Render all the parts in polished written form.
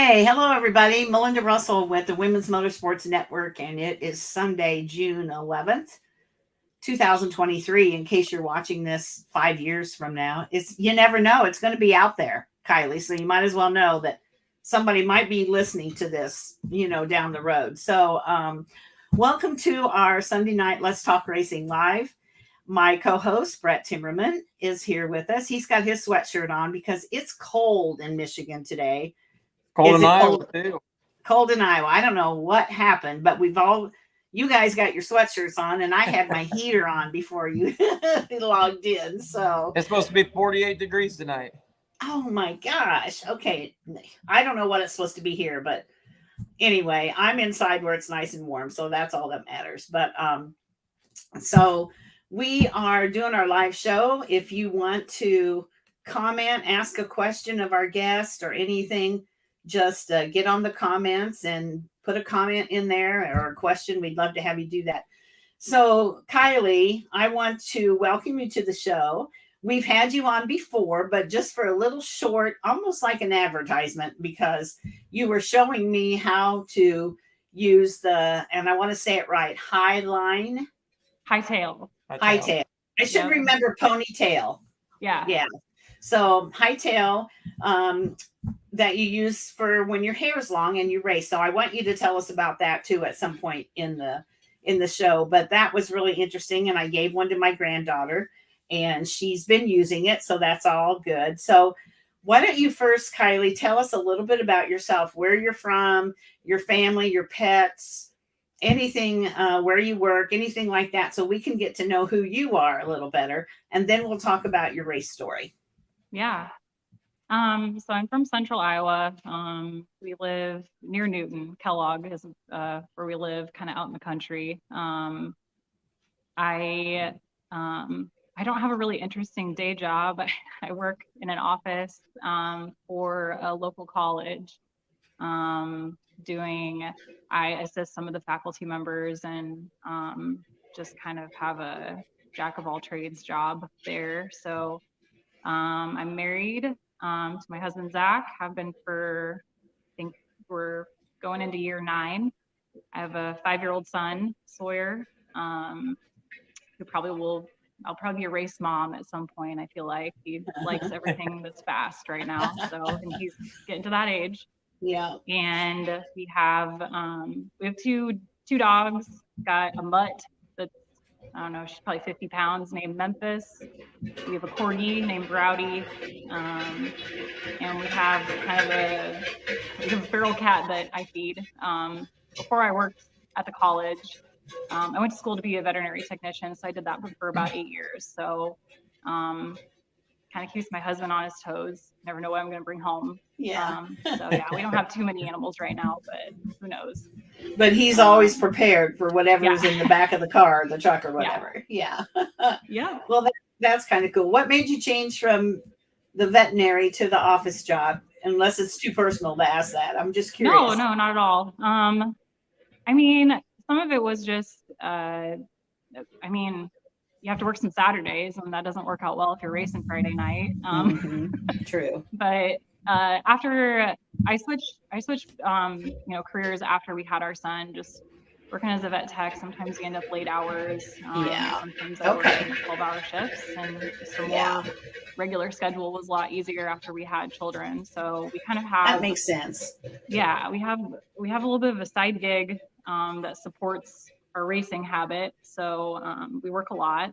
Okay, hello everybody. Melinda Russell with the Women's Motorsports Network, and it is Sunday, June 11th, 2023. In case you're watching this 5 years from now, you never know, it's going to be out there, Kylie. So you might as well know that somebody might be listening to this, down the road. So, welcome to our Sunday night Let's Talk Racing Live. My co-host Brett Timmerman is here with us. He's got his sweatshirt on because it's cold in Michigan today. Cold in Iowa too. Cold in Iowa. I don't know what happened, but you guys got your sweatshirts on, and I had my heater on before you logged in. So it's supposed to be 48 degrees tonight. Oh my gosh. Okay. I don't know what it's supposed to be here, but anyway, I'm inside where it's nice and warm, so that's all that matters. But so we are doing our live show. If you want to comment, ask a question of our guest or anything, just get on the comments and put a comment in there or a question. We'd love to have you do that. So, Kylie, I want to welcome you to the show. We've had you on before, but just for a little short, almost like an advertisement, because you were showing me how to use and I want to say it right, hightail. I should remember ponytail. Yeah. So hightail that you use for when your hair is long and you race. So I want you to tell us about that too at some point in the show. But that was really interesting, and I gave one to my granddaughter, and she's been using it, so that's all good. So why don't you first, Kylie, tell us a little bit about yourself, where you're from, your family, your pets, anything, where you work, anything like that, so we can get to know who you are a little better, and then we'll talk about your race story. Yeah. So I'm from Central Iowa. We live near Newton. Kellogg is where we live, kind of out in the country. I don't have a really interesting day job. I work in an office for a local college. I assist some of the faculty members and just kind of have a jack of all trades job there. So I'm married to my husband, Zach. Have been for, I think we're going into year 9. I have a 5-year-old son, Sawyer, who I'll probably be a race mom at some point. I feel like he likes everything that's fast right now. And he's getting to that age. Yeah. And we have two dogs. Got a mutt that's, I don't know, she's probably 50 pounds, named Memphis. We have a corgi named Rowdy. And we have kind of a feral cat that I feed. Before I worked at the college, I went to school to be a veterinary technician, so I did that for about 8 years. So kind of keeps my husband on his toes. Never know what I'm going to bring home. Yeah. We don't have too many animals right now, but who knows? But he's always prepared for whatever's in the back of the car, the truck, or whatever. Yeah. Yeah. Well, that's kind of cool. What made you change from the veterinary to the office job? Unless it's too personal to ask that. I'm just curious. No, not at all. I mean, some of it was just, you have to work some Saturdays, and that doesn't work out well if you're racing Friday night. True. But after I switched, careers after we had our son, just working as a vet tech. Sometimes you end up late hours. Sometimes I work 12-hour shifts, and just a more regular schedule was a lot easier after we had children. So we kind of have. That makes sense. Yeah, we have a little bit of a side gig that supports our racing habit. So we work a lot,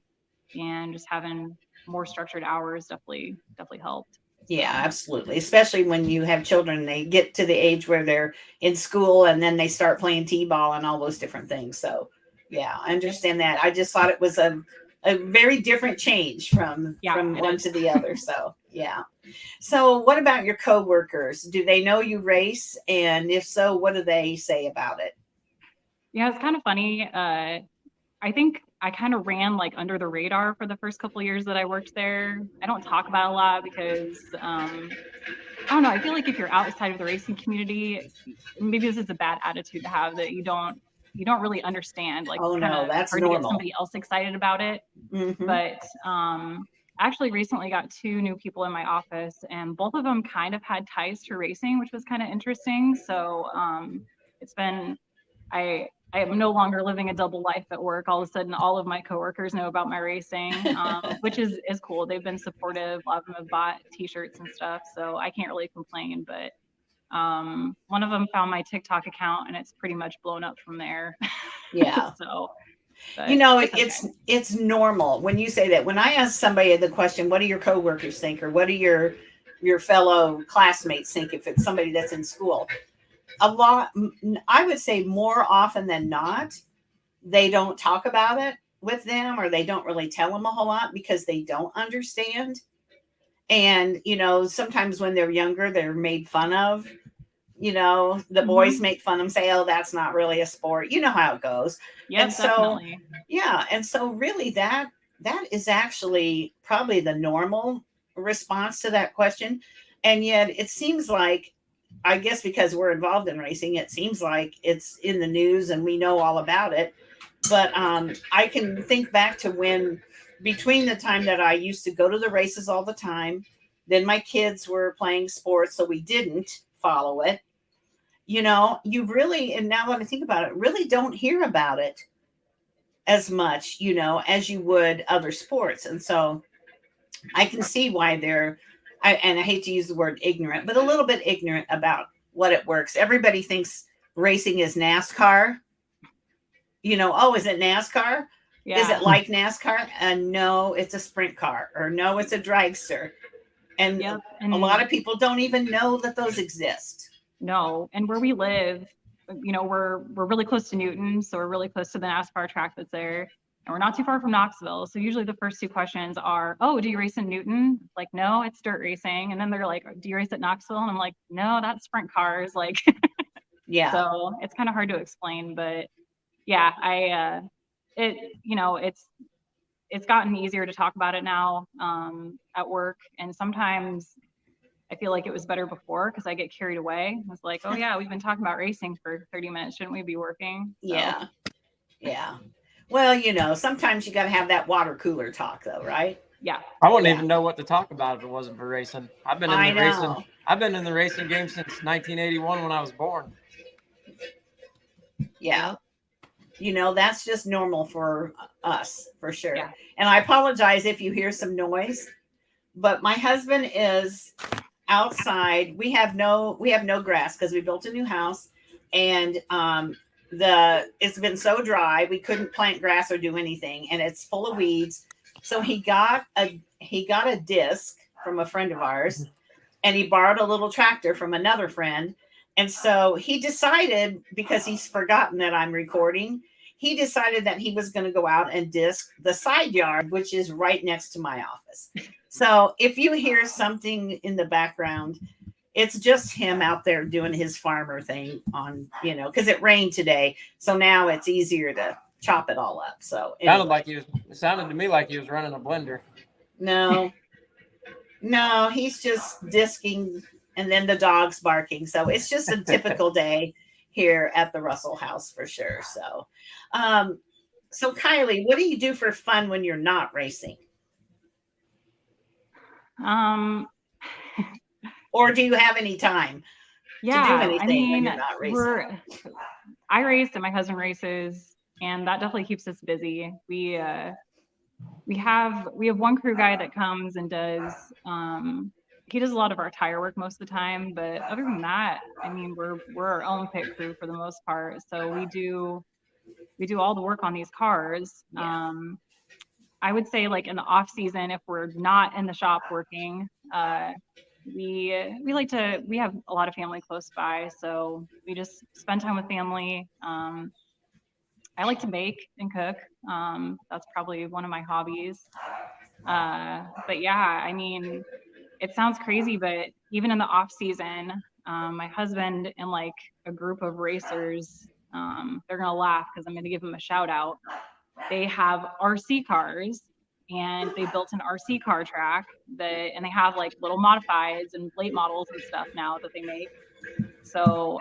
and just having more structured hours definitely helped. Yeah, absolutely. Especially when you have children, they get to the age where they're in school and then they start playing t-ball and all those different things. So yeah, I understand that. I just thought it was a very different change from one to the other. So yeah. So what about your coworkers? Do they know you race? And if so, what do they say about it? Yeah, it's kind of funny. I think I kind of ran like under the radar for the first couple of years that I worked there. I don't talk about it a lot because I don't know. I feel like if you're outside of the racing community, maybe this is a bad attitude to have, that you don't really understand. Like, oh no, that's hard normal. to get somebody else excited about it. Mm-hmm. But actually recently got 2 new people in my office, and both of them kind of had ties to racing, which was kind of interesting. So it's been, I am no longer living a double life at work. All of a sudden, all of my coworkers know about my racing, which is cool. They've been supportive. A lot of them have bought T-shirts and stuff, so I can't really complain. But one of them found my TikTok account, and it's pretty much blown up from there. Yeah. So, but You know, okay. it's normal when you say that. When I ask somebody the question, what do your coworkers think, or what do your fellow classmates think, if it's somebody that's in school, a lot, I would say more often than not, they don't talk about it with them, or they don't really tell them a whole lot because they don't understand. And, you know, sometimes when they're younger, they're made fun of. You know, the boys make fun of them, say, oh, that's not really a sport. You know how it goes. Yeah, And so, definitely. yeah. And so really that is actually probably the normal response to that question. And yet it seems like, I guess because we're involved in racing, it seems like it's in the news and we know all about it. But I can think back to when, between the time that I used to go to the races all the time, then my kids were playing sports, so we didn't follow it. You know, you really, and now when I think about it, really don't hear about it as much, you know, as you would other sports. And so I can see why and I hate to use the word ignorant, but a little bit ignorant about what it works. Everybody thinks racing is NASCAR. You know, oh, is it NASCAR? Yeah. Is it like NASCAR? And no, it's a sprint car, or no, it's a dragster. And Yep. a lot of people don't even know that those exist. No, and where we live, you know, we're really close to Newton, so we're really close to the NASCAR track that's there, and we're not too far from Knoxville. So usually the first 2 questions are, "Oh, do you race in Newton?" Like, "No, it's dirt racing." And then they're like, "Do you race at Knoxville?" And I'm like, "No, that's sprint cars." Like, Yeah. so it's kind of hard to explain, but yeah, you know, it's gotten easier to talk about it now at work, and sometimes I feel like it was better before because I get carried away. I was like, oh yeah, we've been talking about racing for 30 minutes. Shouldn't we be working? So, Yeah. Yeah. Well, you know, sometimes you got to have that water cooler talk though, right? yeah. I wouldn't even know what to talk about if it wasn't for racing. I've been in I the racing. know. I've been in the racing game since 1981 when I was born. Yeah. You know, that's just normal for us, for sure. Yeah. And I apologize if you hear some noise, but my husband is outside. We have no grass because we built a new house, and it's been so dry we couldn't plant grass or do anything, and it's full of weeds. So he got a disc from a friend of ours, and he borrowed a little tractor from another friend. And so he decided, because he's forgotten that I'm recording, he decided that he was going to go out and disc the side yard, which is right next to my office. So if you hear something in the background, it's just him out there doing his farmer thing on, you know, because it rained today. So now it's easier to chop it all up. So anyway. It sounded to me like he was running a blender. No, he's just disking, and then the dog's barking. So it's just a typical day here at the Russell house for sure. So, so Kylie, what do you do for fun when you're not racing? Or do you have any time to do anything when you're not racing? I race and my husband races, and that definitely keeps us busy. We have one crew guy that comes and does he does a lot of our tire work most of the time, but other than that, I mean, we're our own pit crew for the most part. So we do all the work on these cars. Yeah. I would say, like, in the off season, if we're not in the shop working, we have a lot of family close by, so we just spend time with family. I like to bake and cook. That's probably one of my hobbies. But yeah, I mean, it sounds crazy, but even in the off season, my husband and like a group of racers, they're gonna laugh because I'm gonna give them a shout out. They have RC cars, and they built an RC car track and they have like little modifieds and late models and stuff now that they make. So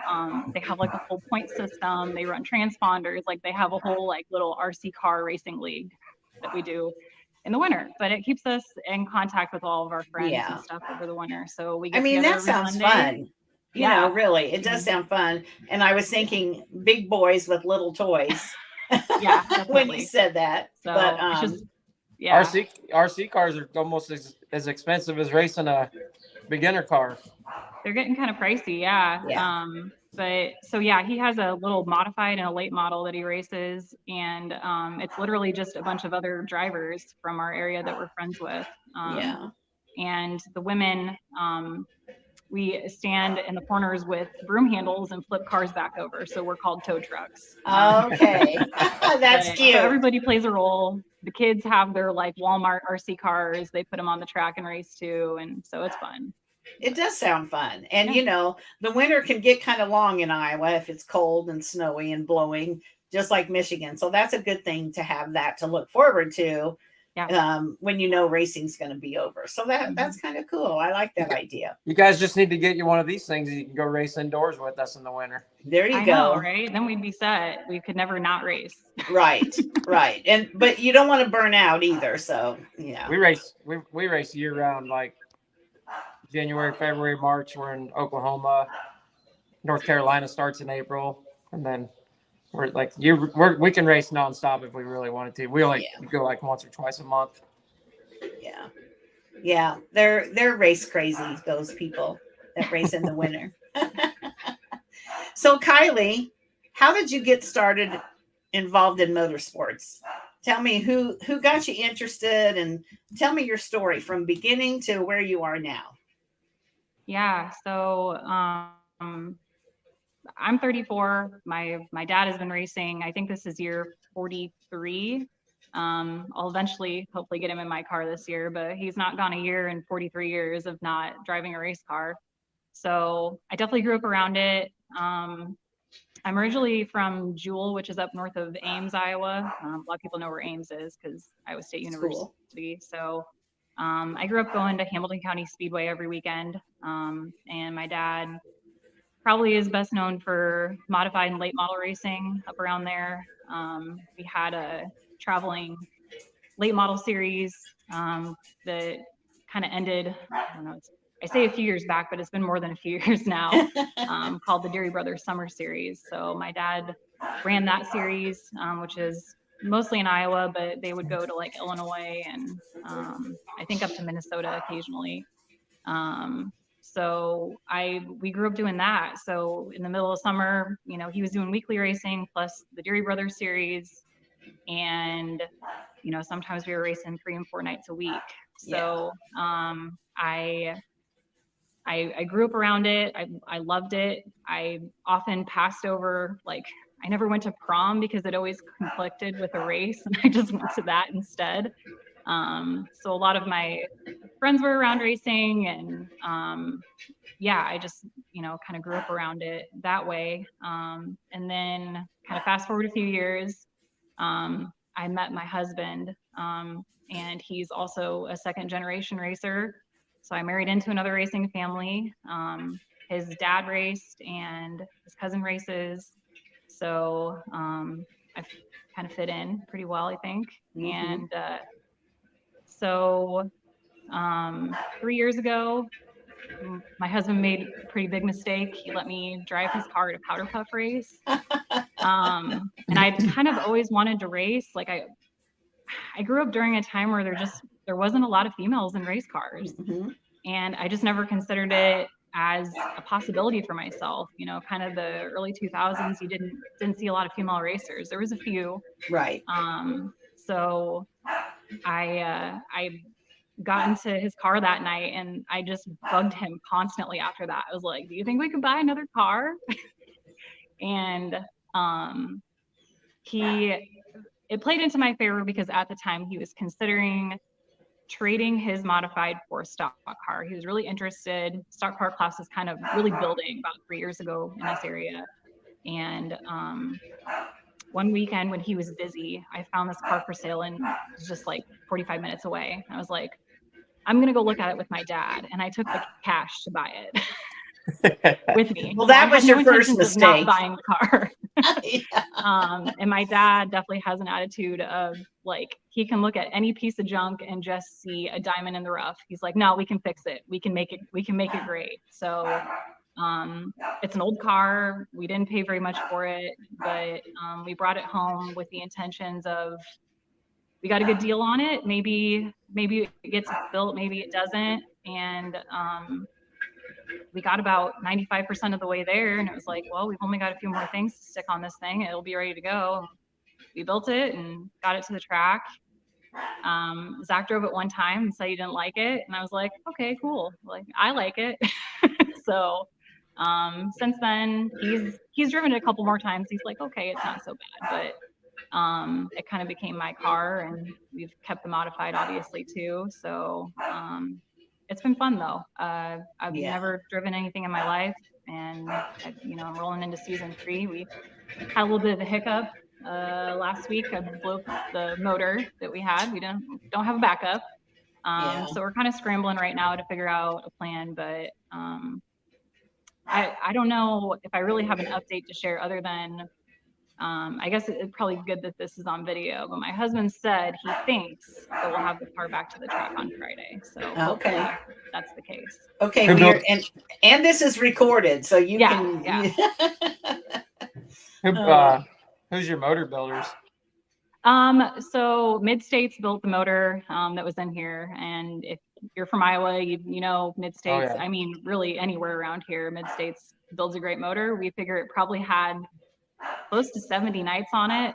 they have like a whole point system. They run transponders. Like, they have a whole like little RC car racing league that we do. in the winter, but it keeps us in contact with all of our friends Yeah. and stuff over the winter. So we I get mean, together that every sounds Sunday. fun. You know, really, it does Mhm. sound fun. And I was thinking big boys with little toys. Yeah, when you definitely. said that. So But it's just, yeah, RC cars are almost as expensive as racing a beginner car. they're getting kind of pricey. Yeah. Yeah. But so yeah, he has a little modified and a late model that he races, and it's literally just a bunch of other drivers from our area that we're friends with. Yeah. And the women, we stand in the corners with broom handles and flip cars back over. So we're called tow trucks. Okay. That's But- cute. So everybody plays a role. The kids have their like Walmart RC cars. They put them on the track and race too. And so it's fun. It does sound fun. And, Yeah. you know, the winter can get kind of long in Iowa if it's cold and snowy and blowing, just like Michigan. So that's a good thing to have that to look forward to when you know racing's going to be over. So that's kind of cool. I like that idea. You guys just need to get you one of these things. You can go race indoors with us in the winter. There you I go. know, right? Then we'd be set. We could never not race. Right, right. But you don't want to burn out either. So, yeah. We race year round, like January, February, March. We're in Oklahoma. North Carolina starts in April, and then we're like we can race nonstop if we really wanted to. We only go like once or twice a month. Yeah. Yeah. They're race crazy, those people that race in the winter. So Kylie, how did you get started involved in motorsports? Tell me who got you interested, and tell me your story from beginning to where you are now. Yeah. So I'm 34. My dad has been racing. I think this is year 43. I'll eventually hopefully get him in my car this year, but he's not gone a year in 43 years of not driving a race car. So I definitely grew up around it. I'm originally from Jewel, which is up north of Ames, Iowa. A lot of people know where Ames is because Iowa State University. So I grew up going to Hamilton County Speedway every weekend. And my dad probably is best known for modified and late model racing up around there. We had a traveling late model series that kind of ended, I don't know, I say a few years back, but it's been more than a few years now, called the Deary Brothers Summer Series. So my dad ran that series, which is mostly in Iowa, but they would go to like Illinois and I think up to Minnesota occasionally. So we grew up doing that. So in the middle of summer, you know, he was doing weekly racing plus the Deary Brothers series. And, you know, sometimes we were racing 3 and 4 nights a week. So I grew up around it. I loved it. I often passed over, like, I never went to prom because it always conflicted with a race, and I just went to that instead. So a lot of my friends were around racing, and I just, you know, kind of grew up around it that way. And then kind of fast forward a few years, I met my husband, and he's also a second generation racer. So I married into another racing family. His dad raced and his cousin races. So I've kind of fit in pretty well, I think. And so 3 years ago, my husband made a pretty big mistake. He let me drive his car at a powder puff race. And I kind of always wanted to race. Like I grew up during a time where there wasn't a lot of females in race cars. And I just never considered it as a possibility for myself. You know, kind of the early 2000s, you didn't see a lot of female racers. There was a few. Right. So I got into his car that night, and I just bugged him constantly after that. I was like, do you think we could buy another car? And it played into my favor because at the time he was considering trading his modified for a stock car. He was really interested. Stock car class is kind of really building about 3 years ago in this area. And one weekend when he was busy, I found this car for sale, and it was just like 45 minutes away. I was like, I'm going to go look at it with my dad. And I took the cash to buy it with me. Well, that was your first intentions mistake. of not buying the car. And my dad definitely has an attitude of, Like, he can look at any piece of junk and just see a diamond in the rough. He's like, no, we can fix it. We can make it great. So it's an old car. We didn't pay very much for it, but we brought it home with the intentions of, we got a good deal on it. Maybe it gets built, maybe it doesn't. And we got about 95% of the way there, and it was like, well, we've only got a few more things to stick on this thing. It'll be ready to go. We built it and got it to the track. Zach drove it one time and said he didn't like it, and I was like, okay, cool. Like, I like it. So since then, he's driven it a couple more times. He's like, okay, it's not so bad, but it kind of became my car, and we've kept the modified obviously too. So it's been fun though. I've never driven anything in my life, and I'm rolling into season 3. We had a little bit of a hiccup last week. I blew up the motor that we had. We don't have a backup, so we're kind of scrambling right now to figure out a plan. But I don't know if I really have an update to share other than I guess it's probably good that this is on video, but my husband said he thinks that we'll have the car back to the track on Friday. So hopefully that's the case. Okay, and this is recorded, so you can. Yeah. Who's your motor builders? So Mid-States built the motor that was in here, and if you're from Iowa, you know Mid-States. Oh, yeah. I mean, really anywhere around here, Mid-States builds a great motor. We figure it probably had close to 70 nights on it.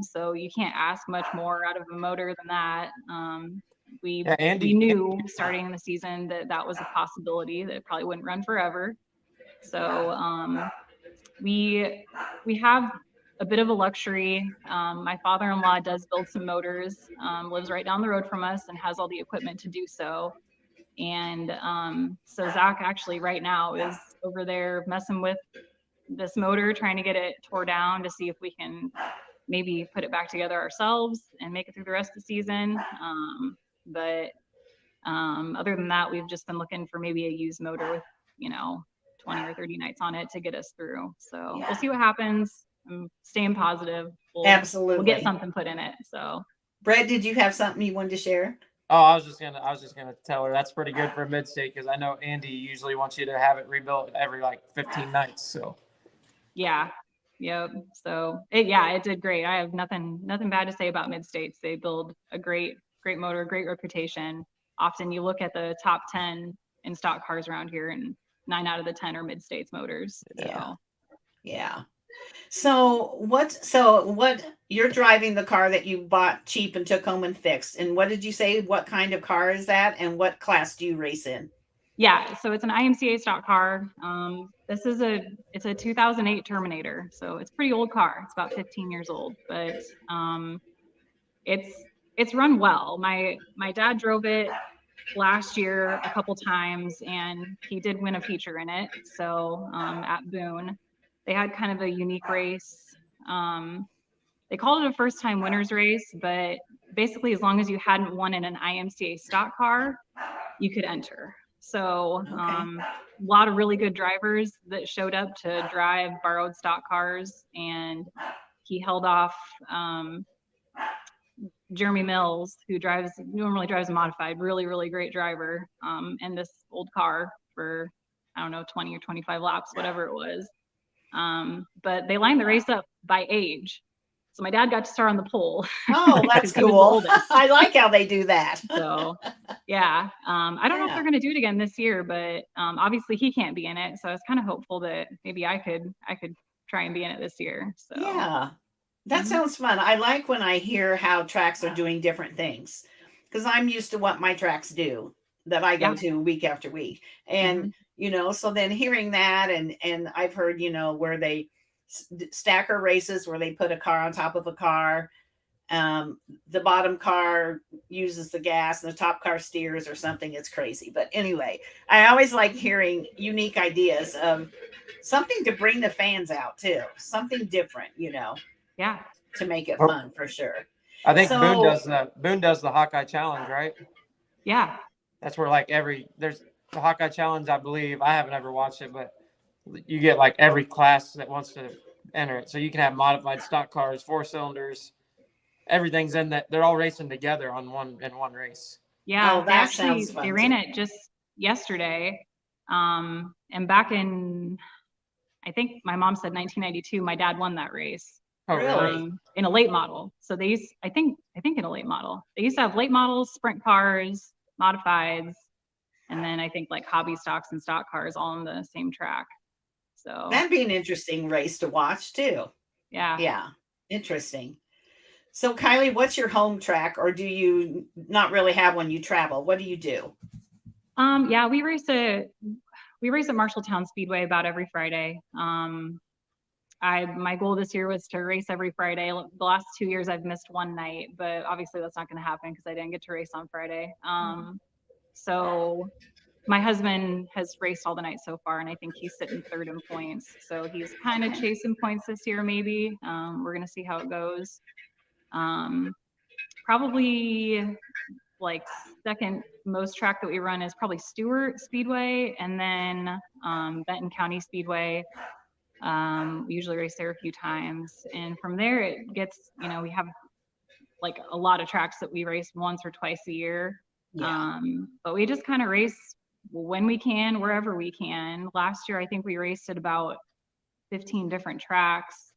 So you can't ask much more out of a motor than that. We knew starting the season that was a possibility, that it probably wouldn't run forever. So we have a bit of a luxury. My father-in-law does build some motors, lives right down the road from us and has all the equipment to do so. And so Zach actually right now is over there messing with this motor, trying to get it tore down to see if we can maybe put it back together ourselves and make it through the rest of the season. But other than that, we've just been looking for maybe a used motor with 20 or 30 nights on it to get us through. So we'll see what happens. I'm staying positive. Absolutely, we'll get something put in it. So Brett, did you have something you wanted to share? Oh, I was just gonna tell her that's pretty good for a Mid-State, because I know Andy usually wants you to have it rebuilt every 15 nights. So yep. So it did great. I have nothing bad to say about Mid-States. They build a great motor, great reputation. Often you look at the top 10 in stock cars around here, and 9 out of the 10 are Mid-States motors. Yeah. So what you're driving the car that you bought cheap and took home and fixed, and what did you say? What kind of car is that, and what class do you race in? Yeah, so it's an IMCA stock car. It's a 2008 Terminator, so it's a pretty old car. It's about 15 years old, but it's run well. My dad drove it last year a couple times, and he did win a feature in it. So at Boone, they had kind of a unique race. They called it a first time winners race, but basically as long as you hadn't won in an IMCA stock car, you could enter. So a lot of really good drivers that showed up to drive borrowed stock cars, and he held off Jeremy Mills, who normally drives a modified, really great driver, in this old car for, I don't know, 20 or 25 laps, whatever it was. But they lined the race up by age. So my dad got to start on the pole. Oh, that's cool. I like how they do that. So yeah, I don't know if they're going to do it again this year, but obviously he can't be in it. So I was kind of hopeful that maybe I could try and be in it this year. So yeah, that sounds fun. I like when I hear how tracks are doing different things, because I'm used to what my tracks do that I go to week after week. And, so then hearing that, and I've heard, where they stacker races where they put a car on top of a car. The bottom car uses the gas and the top car steers or something. It's crazy. But anyway, I always like hearing unique ideas of something to bring the fans out too. Something different, to make it fun for sure. I think Boone does the Hawkeye Challenge, right? Yeah. That's where there's the Hawkeye Challenge, I believe. I haven't ever watched it, but you get every class that wants to enter it. So you can have modified stock cars, 4 cylinders, everything's in that. They're all racing together in one race. Yeah, Oh, that sounds they fun ran too. it just yesterday. And back in, I think my mom said 1992, my dad won that race. Oh, Really? In a late model. So they used, I think in a late model. They used to have late models, sprint cars, modifieds, and then I think like hobby stocks and stock cars all on the same track. So That'd be an interesting race to watch too. yeah. Yeah, interesting. So Kylie, what's your home track, or do you not really have one? You travel. What do you do? Yeah, we race at Marshalltown Speedway about every Friday. My goal this year was to race every Friday. The last 2 years I've missed one night, but obviously that's not going to happen because I didn't get to race on Friday. So my husband has raced all the nights so far, and I think he's sitting third in points. So he's kind of chasing points this year, maybe. We're going to see how it goes. Probably like second most track that we run is probably Stewart Speedway, and then Benton County Speedway. We usually race there a few times, and from there it gets, we have like a lot of tracks that we race once or twice a year. Yeah. But we just kind of race when we can, wherever we can. Last year I think we raced at about 15 different tracks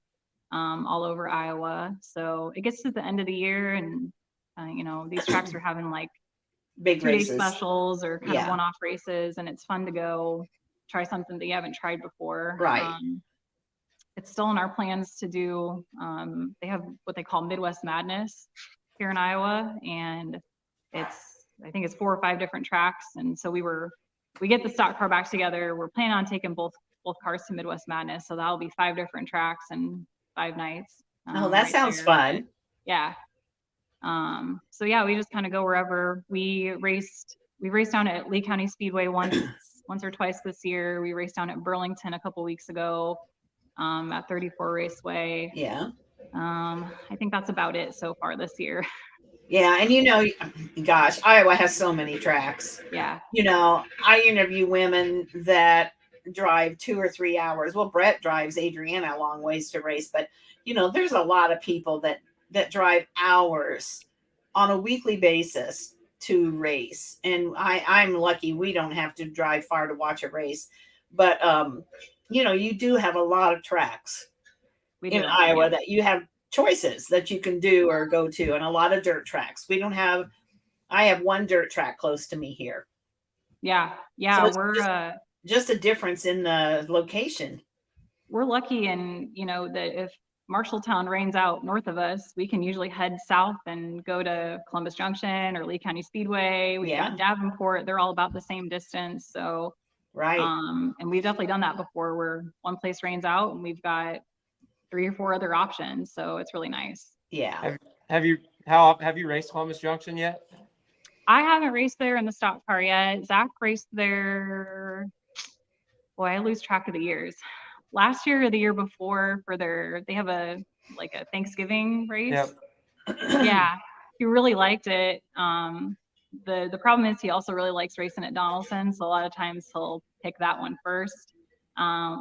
all over Iowa. So it gets to the end of the year, and these tracks are having like Big 2-day races. specials or kind of Yeah. one-off races, and it's fun to go try something that you haven't tried before. Right. It's still in our plans to do, they have what they call Midwest Madness here in Iowa, and I think it's 4 or 5 different tracks. And so we get the stock car back together. We're planning on taking both cars to Midwest Madness. So that'll be 5 different tracks and 5 nights. Oh, that right sounds there. fun. But, yeah. So yeah, we just kind of go wherever. We raced down at Lee County Speedway once or twice this year. We raced down at Burlington a couple weeks ago at 34 Raceway. Yeah. I think that's about it so far this year. Yeah, and gosh, Iowa has so many tracks. Yeah. I interview women that drive 2 or 3 hours. Well, Brett drives Adriana a long ways to race, but there's a lot of people that drive hours on a weekly basis to race. And I'm lucky we don't have to drive far to watch a race. But you do have a lot of tracks in Iowa that you have choices that you can do or go to, and a lot of dirt tracks. I have one dirt track close to me here. Yeah. So it's we're just a difference in the location. We're lucky in, that if Marshalltown rains out north of us, we can usually head south and go to Columbus Junction or Lee County Speedway. We got Davenport. They're all about the same distance. So, right. And we've definitely done that before, where one place rains out and we've got 3 or 4 other options. So it's really nice. Yeah. Have you raced Columbus Junction yet? I haven't raced there in the stock car yet. Zach raced there. Boy, I lose track of the years. Last year or the year before, they have a Thanksgiving race. Yep. Yeah, he really liked it. The problem is he also really likes racing at Donaldson, so a lot of times he'll pick that one first.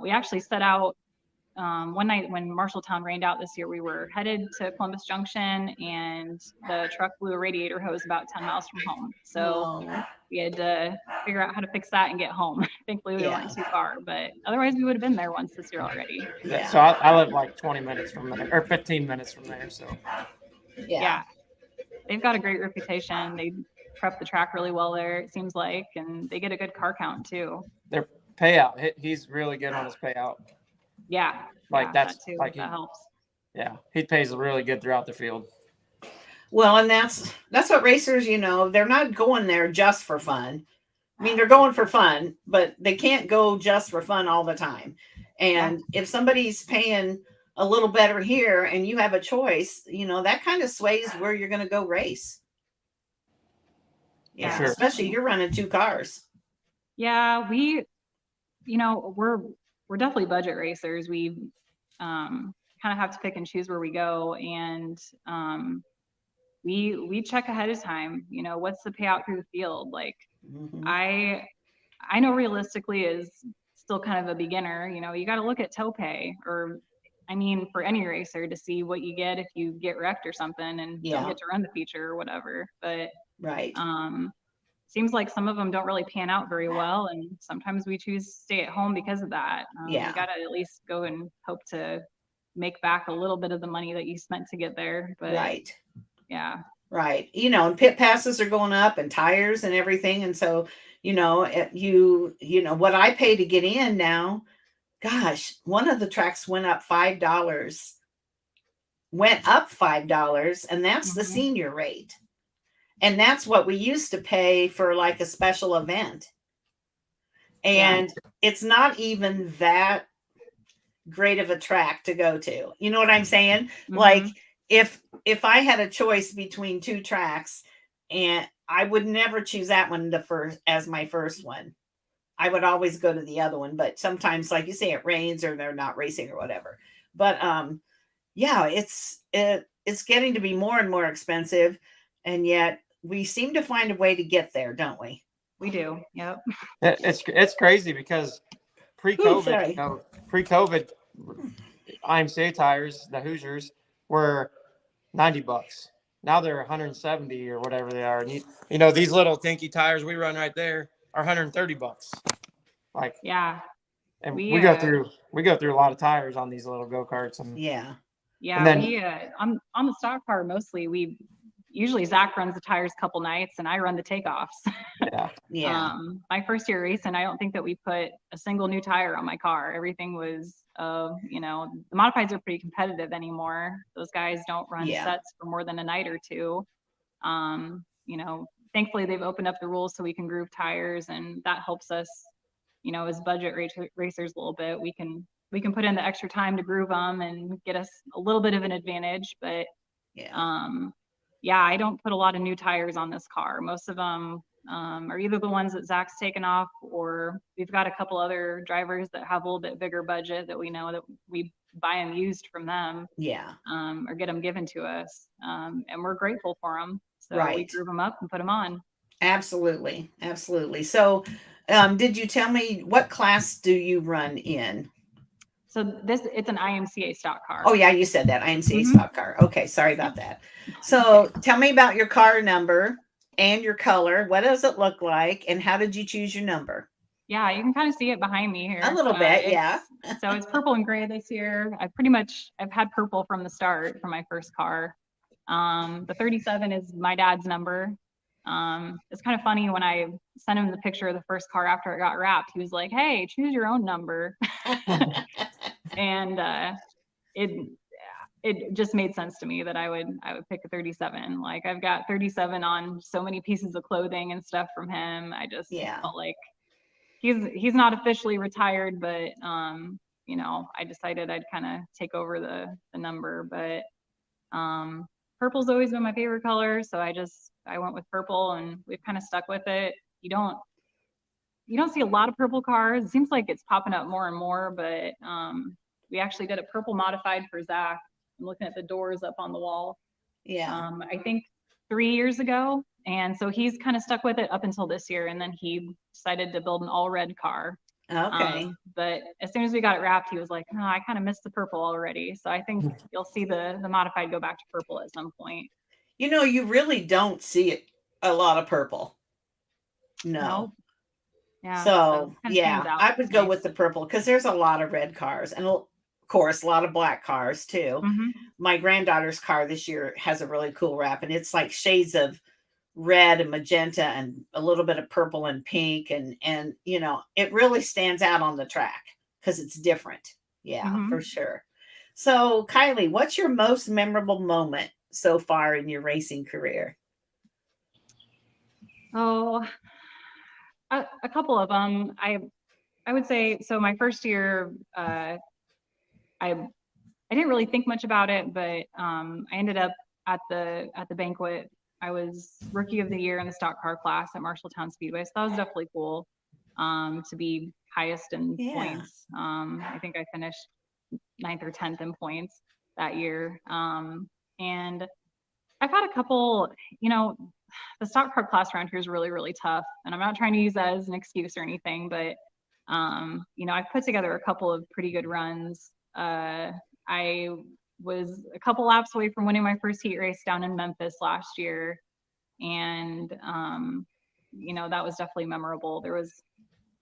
We actually set out one night when Marshalltown rained out this year. We were headed to Columbus Junction, and the truck blew a radiator hose about 10 miles from home. So we had to figure out how to fix that and get home. Thankfully, we weren't too far, but otherwise we would have been there once this year already. Yeah. So I live like 20 minutes from there, or 15 minutes from there. So yeah, they've got a great reputation. They prep the track really well there, it seems like, and they get a good car count too. Their payout, he's really good on his payout. Yeah, that helps. Yeah, he pays really good throughout the field. Well, and that's what racers, they're not going there just for fun. I mean, they're going for fun, but they can't go just for fun all the time. And if somebody's paying a little better here and you have a choice, that kind of sways where you're going to go race. Yeah, sure. Especially you're running 2 cars. Yeah, we're definitely budget racers. We kind of have to pick and choose where we go, and we check ahead of time. What's the payout through the field? Like, I know realistically is still kind of a beginner. You got to look at tow pay, or I mean, for any racer to see what you get if you get wrecked or something and Yeah. don't get to run the feature or whatever. But Right. seems like some of them don't really pan out very well, and sometimes we choose to stay at home because of that. Yeah. You got to at least go and hope to make back a little bit of the money that you spent to get there. But Right. yeah. Right. You know, and pit passes are going up and tires and everything. And so, you know, you know, what I pay to get in now, gosh, one of the tracks went up $5, and that's the Mhm. senior rate. And that's what we used to pay for like a special event. And it's not even that great of a track to go to. You know what I'm saying? Mhm. Like if I had a choice between two tracks, and I would never choose that one as my first one. I would always go to the other one, but sometimes, like you say, it rains or they're not racing or whatever. But yeah, it's getting to be more and more expensive, and yet we seem to find a way to get there, don't we? We do. Yep. It's crazy because pre-COVID, sorry. you know, pre-COVID, IMCA tires, the Hoosiers, were $90. Now they're 170 or whatever they are. And you know, these little dinky tires we run right there are $130. Like, Yeah. and We we go through a lot of tires on these little go-karts, and Yeah. yeah, then we on the stock car mostly we usually Zach runs the tires a couple nights and I run the takeoffs. yeah, Yeah. My first year racing, I don't think that we put a single new tire on my car. Everything was, you know, the modifieds are pretty competitive anymore. Those guys don't run Yeah. sets for more than a night or two. You know, thankfully they've opened up the rules so we can groove tires, and that helps us, you know, as budget racers a little bit. We can put in the extra time to groove them and get us a little bit of an advantage. But Yeah. yeah, I don't put a lot of new tires on this car. Most of them are either the ones that Zach's taken off, or we've got a couple other drivers that have a little bit bigger budget that we know that we buy them used from them, Yeah. or get them given to us. And we're grateful for them. So we Right. groove them up and put them on. Absolutely. Absolutely. So, did you tell me what class do you run in? So it's an IMCA stock car. Oh yeah, you said that. IMCA Mhm. stock car. Okay, sorry about that. So tell me about your car number and your color. What does it look like, and how did you choose your number? Yeah, you can kind of see it behind me here. A little bit, yeah. So it's purple and gray this year. I've had purple from the start for my first car. The 37 is my dad's number. It's kind of funny when I sent him the picture of the first car after it got wrapped. He was like, "Hey, choose your own number," and it just made sense to me that I would pick a 37. Like I've got 37 on so many pieces of clothing and stuff from him. I just Yeah. felt like he's not officially retired, but you know, I decided I'd kind of take over the number. But purple's always been my favorite color, so I went with purple, and we've kind of stuck with it. You don't see a lot of purple cars. It seems like it's popping up more and more, but we actually did a purple modified for Zach. I'm looking at the doors up on the wall. Yeah. I think 3 years ago. And so he's kind of stuck with it up until this year. And then he decided to build an all red car. Okay. But as soon as we got it wrapped, he was like, "No, I kind of missed the purple already." So I think you'll see the modified go back to purple at some point. You know, you really don't see it a lot of purple. No. Nope. Yeah. So kind of yeah, stands out. I would It's go nice. with the purple because there's a lot of red cars, and of course a lot of black cars too. Mhm. My granddaughter's car this year has a really cool wrap, and it's like shades of red and magenta and a little bit of purple and pink, and you know, it really stands out on the track because it's different. Yeah, Mhm. for sure. So Kylie, what's your most memorable moment so far in your racing career? Oh, a couple of them. I would say so. My first year, I didn't really think much about it, but I ended up at the banquet. I was rookie of the year in the stock car class at Marshalltown Speedway, so that was definitely cool to be highest in Yeah. points. I think I finished 9th or 10th in points that year. And I've had a couple, you know, the stock car class around here is really, really tough. And I'm not trying to use that as an excuse or anything, but you know, I've put together a couple of pretty good runs I was a couple laps away from winning my first heat race down in Memphis last year. And, that was definitely memorable. There was,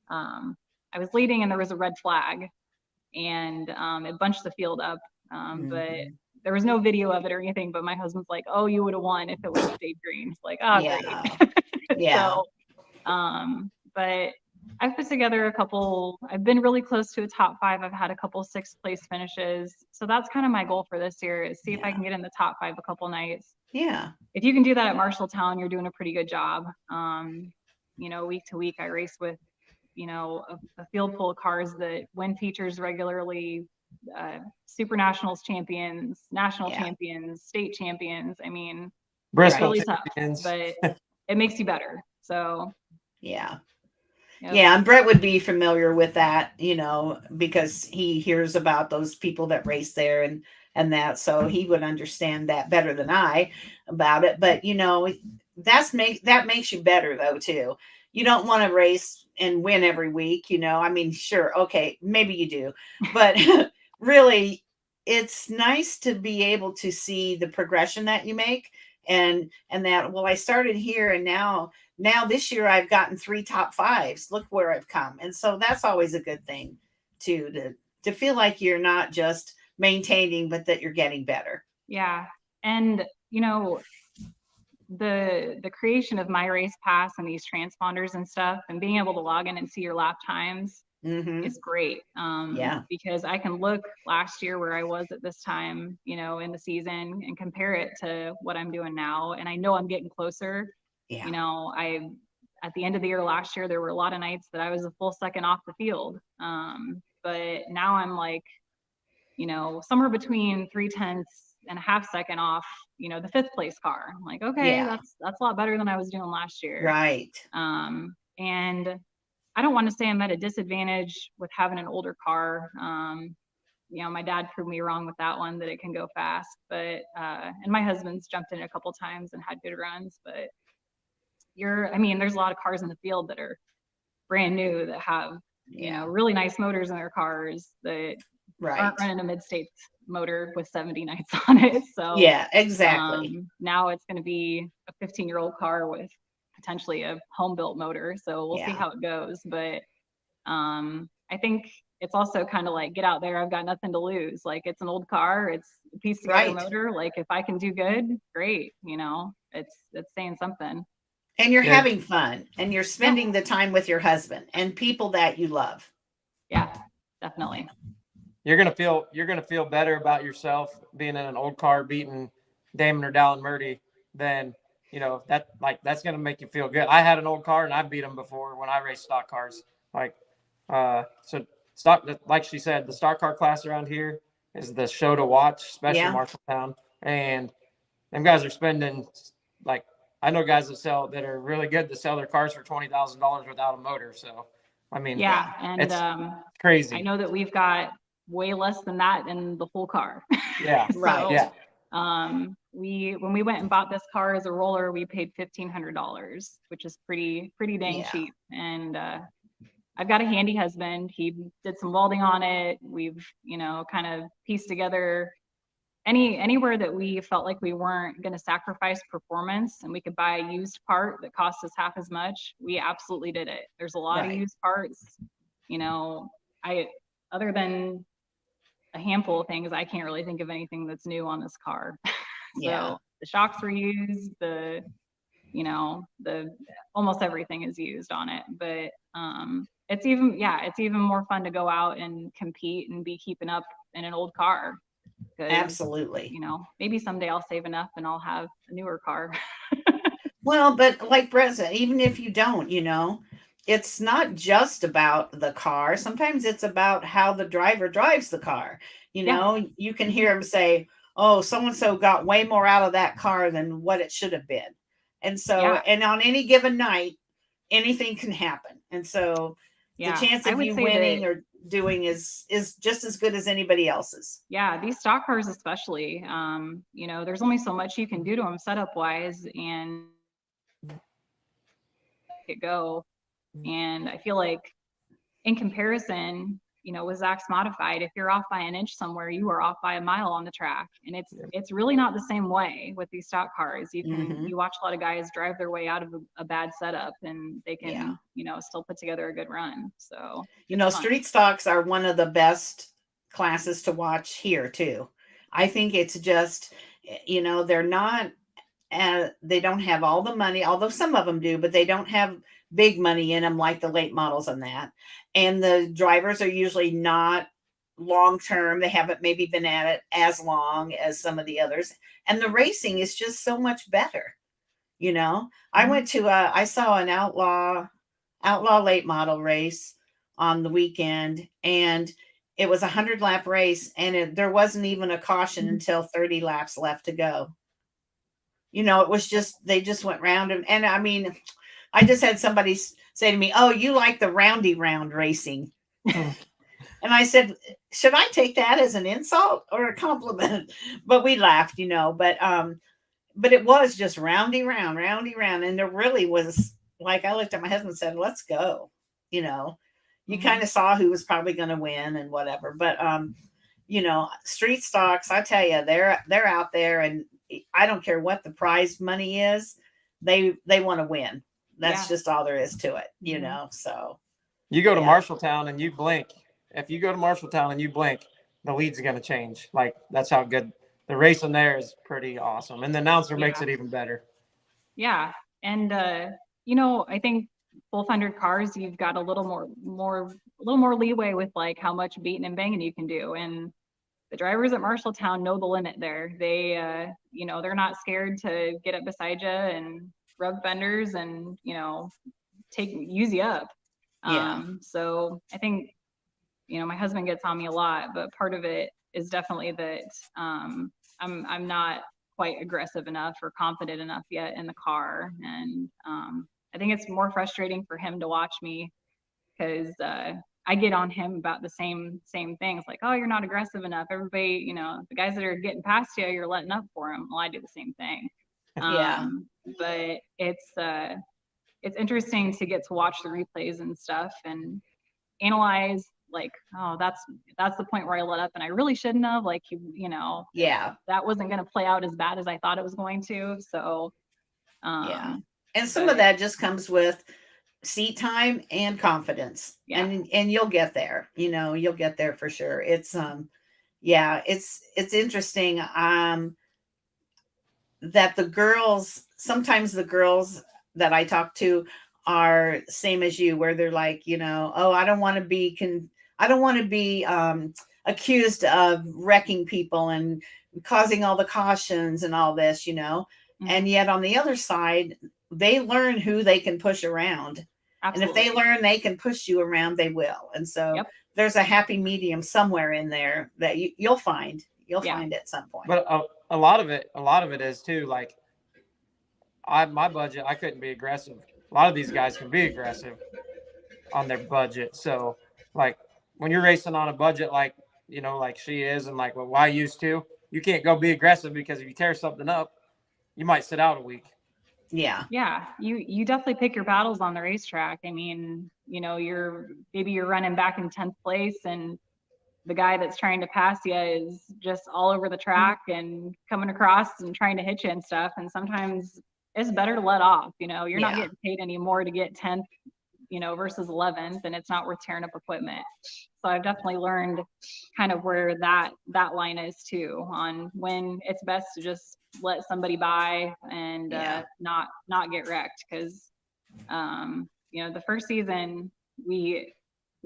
I was leading and there was a red flag, and it bunched the field up. But there was no video of it or anything, but my husband's like, "Oh, you would have won if it would have stayed green." It's like, oh, Yeah. great. Yeah. So, but I've put together I've been really close to a top 5. I've had a couple 6th place finishes. So that's kind of my goal for this year, is see if I can get in the top 5 a couple nights. Yeah. If you can do that at Marshalltown, you're doing a pretty good job. Week to week, I race with, a field full of cars that win features regularly, super nationals champions, national champions, state champions. I mean, Bristol it's really champions. tough, but it makes you better. So yeah. Yep. Yeah, and Brett would be familiar with that, because he hears about those people that race there and that, so he would understand that better than I about it. But that makes you better though too. You don't want to race and win every week, I mean, sure, okay, maybe you do, but really, it's nice to be able to see the progression that you make, and that, well, I started here, and now this year I've gotten 3 top 5s. Look where I've come. And so that's always a good thing too, to feel like you're not just maintaining, but that you're getting better. Yeah. And, the creation of my race pass and these transponders and stuff, and being able to log in and see your lap times is great. Because I can look last year where I was at this time, in the season, and compare it to what I'm doing now. And I know I'm getting closer. Yeah. At the end of the year last year, there were a lot of nights that I was a full second off the field. But now I'm like, somewhere between 3/10 and a half second off, the 5th place car. I'm like, okay, that's a lot better than I was doing last year. Right. And I don't want to say I'm at a disadvantage with having an older car. My dad proved me wrong with that one, that it can go fast, but, and my husband's jumped in a couple times and had good runs, but there's a lot of cars in the field that are brand new that have, really nice motors in their cars that aren't running a mid-states motor with 70 nights on it. So yeah, exactly. Now it's going to be a 15-year-old car with potentially a home-built motor. So we'll see how it goes. But I think it's also kind of like, get out there. I've got nothing to lose. Like, it's an old car. It's a piece together motor. Like, if I can do good, great. It's saying something. And you're having fun, and you're spending the time with your husband and people that you love. Yeah, definitely. You're gonna feel better about yourself being in an old car beating Damon or Dallin Murdy than that's gonna make you feel good. I had an old car and I beat them before when I raced stock cars. So stock, like she said, the stock car class around here is the show to watch, especially Marshalltown. And them guys are spending, like, I know guys that are really good to sell their cars for $20,000 without a motor. So, I mean, and it's crazy. I know that we've got way less than that in the whole car. Yeah. So, yeah. When we went and bought this car as a roller, we paid $1,500, which is pretty dang cheap. And I've got a handy husband. He did some welding on it. We've, kind of pieced together anywhere that we felt like we weren't going to sacrifice performance and we could buy a used part that cost us half as much. We absolutely did it. There's a lot of used parts. Other than a handful of things, I can't really think of anything that's new on this car. So the shocks were used, the almost everything is used on it. But it's even more fun to go out and compete and be keeping up in an old car. Absolutely. Maybe someday I'll save enough and I'll have a newer car. Well, but like Brett said, even if you don't, it's not just about the car. Sometimes it's about how the driver drives the car. You can hear him say, oh, so-and-so got way more out of that car than what it should have been. And so, and on any given night, anything can happen. And so the chance of you winning or doing is just as good as anybody else's. Yeah, these stock cars especially, there's only so much you can do to them setup wise and it go. And I feel like in comparison, with Zach's modified, if you're off by an inch somewhere, you are off by a mile on the track. And it's really not the same way with these stock cars. You watch a lot of guys drive their way out of a bad setup, and they can, still put together a good run. So, street stocks are one of the best classes to watch here too. I think it's just, they're not, they don't have all the money, although some of them do, but they don't have big money in them like the late models and that. And the drivers are usually not long-term. They haven't maybe been at it as long as some of the others. And the racing is just so much better. I went to I saw an outlaw late model race on the weekend, and it was 100-lap race, and there wasn't even a caution until 30 laps left to go. It was just, they just went round. And I mean, I just had somebody say to me, "Oh, you like the roundy round racing." And I said, should I take that as an insult or a compliment? But we laughed, but it was just roundy round. And there really was, like, I looked at my husband and said, let's go. You kind of saw who was probably going to win and whatever. But, street stocks, I tell you, they're out there, and I don't care what the prize money is. They want to win. That's just all there is to it, so. You go to Marshalltown and you blink. If you go to Marshalltown and you blink, the lead's going to change. Like, that's how good the racing there is. Pretty awesome. And the announcer makes it even better. Yeah. And, I think full funded cars, you've got a little more leeway with like how much beating and banging you can do. And the drivers at Marshalltown know the limit there. They, they're not scared to get up beside you and rub fenders and, use you up. So I think, my husband gets on me a lot, but part of it is definitely that I'm not quite aggressive enough or confident enough yet in the car. And I think it's more frustrating for him to watch me, because I get on him about the same things, like, oh, you're not aggressive enough. Everybody, the guys that are getting past you, you're letting up for them. Well, I do the same thing. But it's interesting to get to watch the replays and stuff and analyze, like, oh, that's the point where I let up and I really shouldn't have, like, that wasn't going to play out as bad as I thought it was going to. So and some of that just comes with seat time and confidence, and you'll get there. You'll get there for sure. It's it's interesting that sometimes the girls that I talk to are same as you, where they're like, oh, I don't want to be accused of wrecking people and causing all the cautions and all this, and yet on the other side, they learn who they can push around. Absolutely. And if they learn they can push you around, they will. And so there's a happy medium somewhere in there that you'll find at some point. But a lot of it is too, like, my budget, I couldn't be aggressive. A lot of these guys can be aggressive on their budget. So, like, when you're racing on a budget, like, like she is, and like what I used to, you can't go be aggressive, because if you tear something up, you might sit out a week. Yeah. You definitely pick your battles on the racetrack. I mean, you're running back in 10th place, and the guy that's trying to pass you is just all over the track and coming across and trying to hit you and stuff. And sometimes it's better to let off. You're not getting paid anymore to get 10th, versus 11th, and it's not worth tearing up equipment. So I've definitely learned kind of where that line is too, on when it's best to just let somebody by and not get wrecked. Because the first season we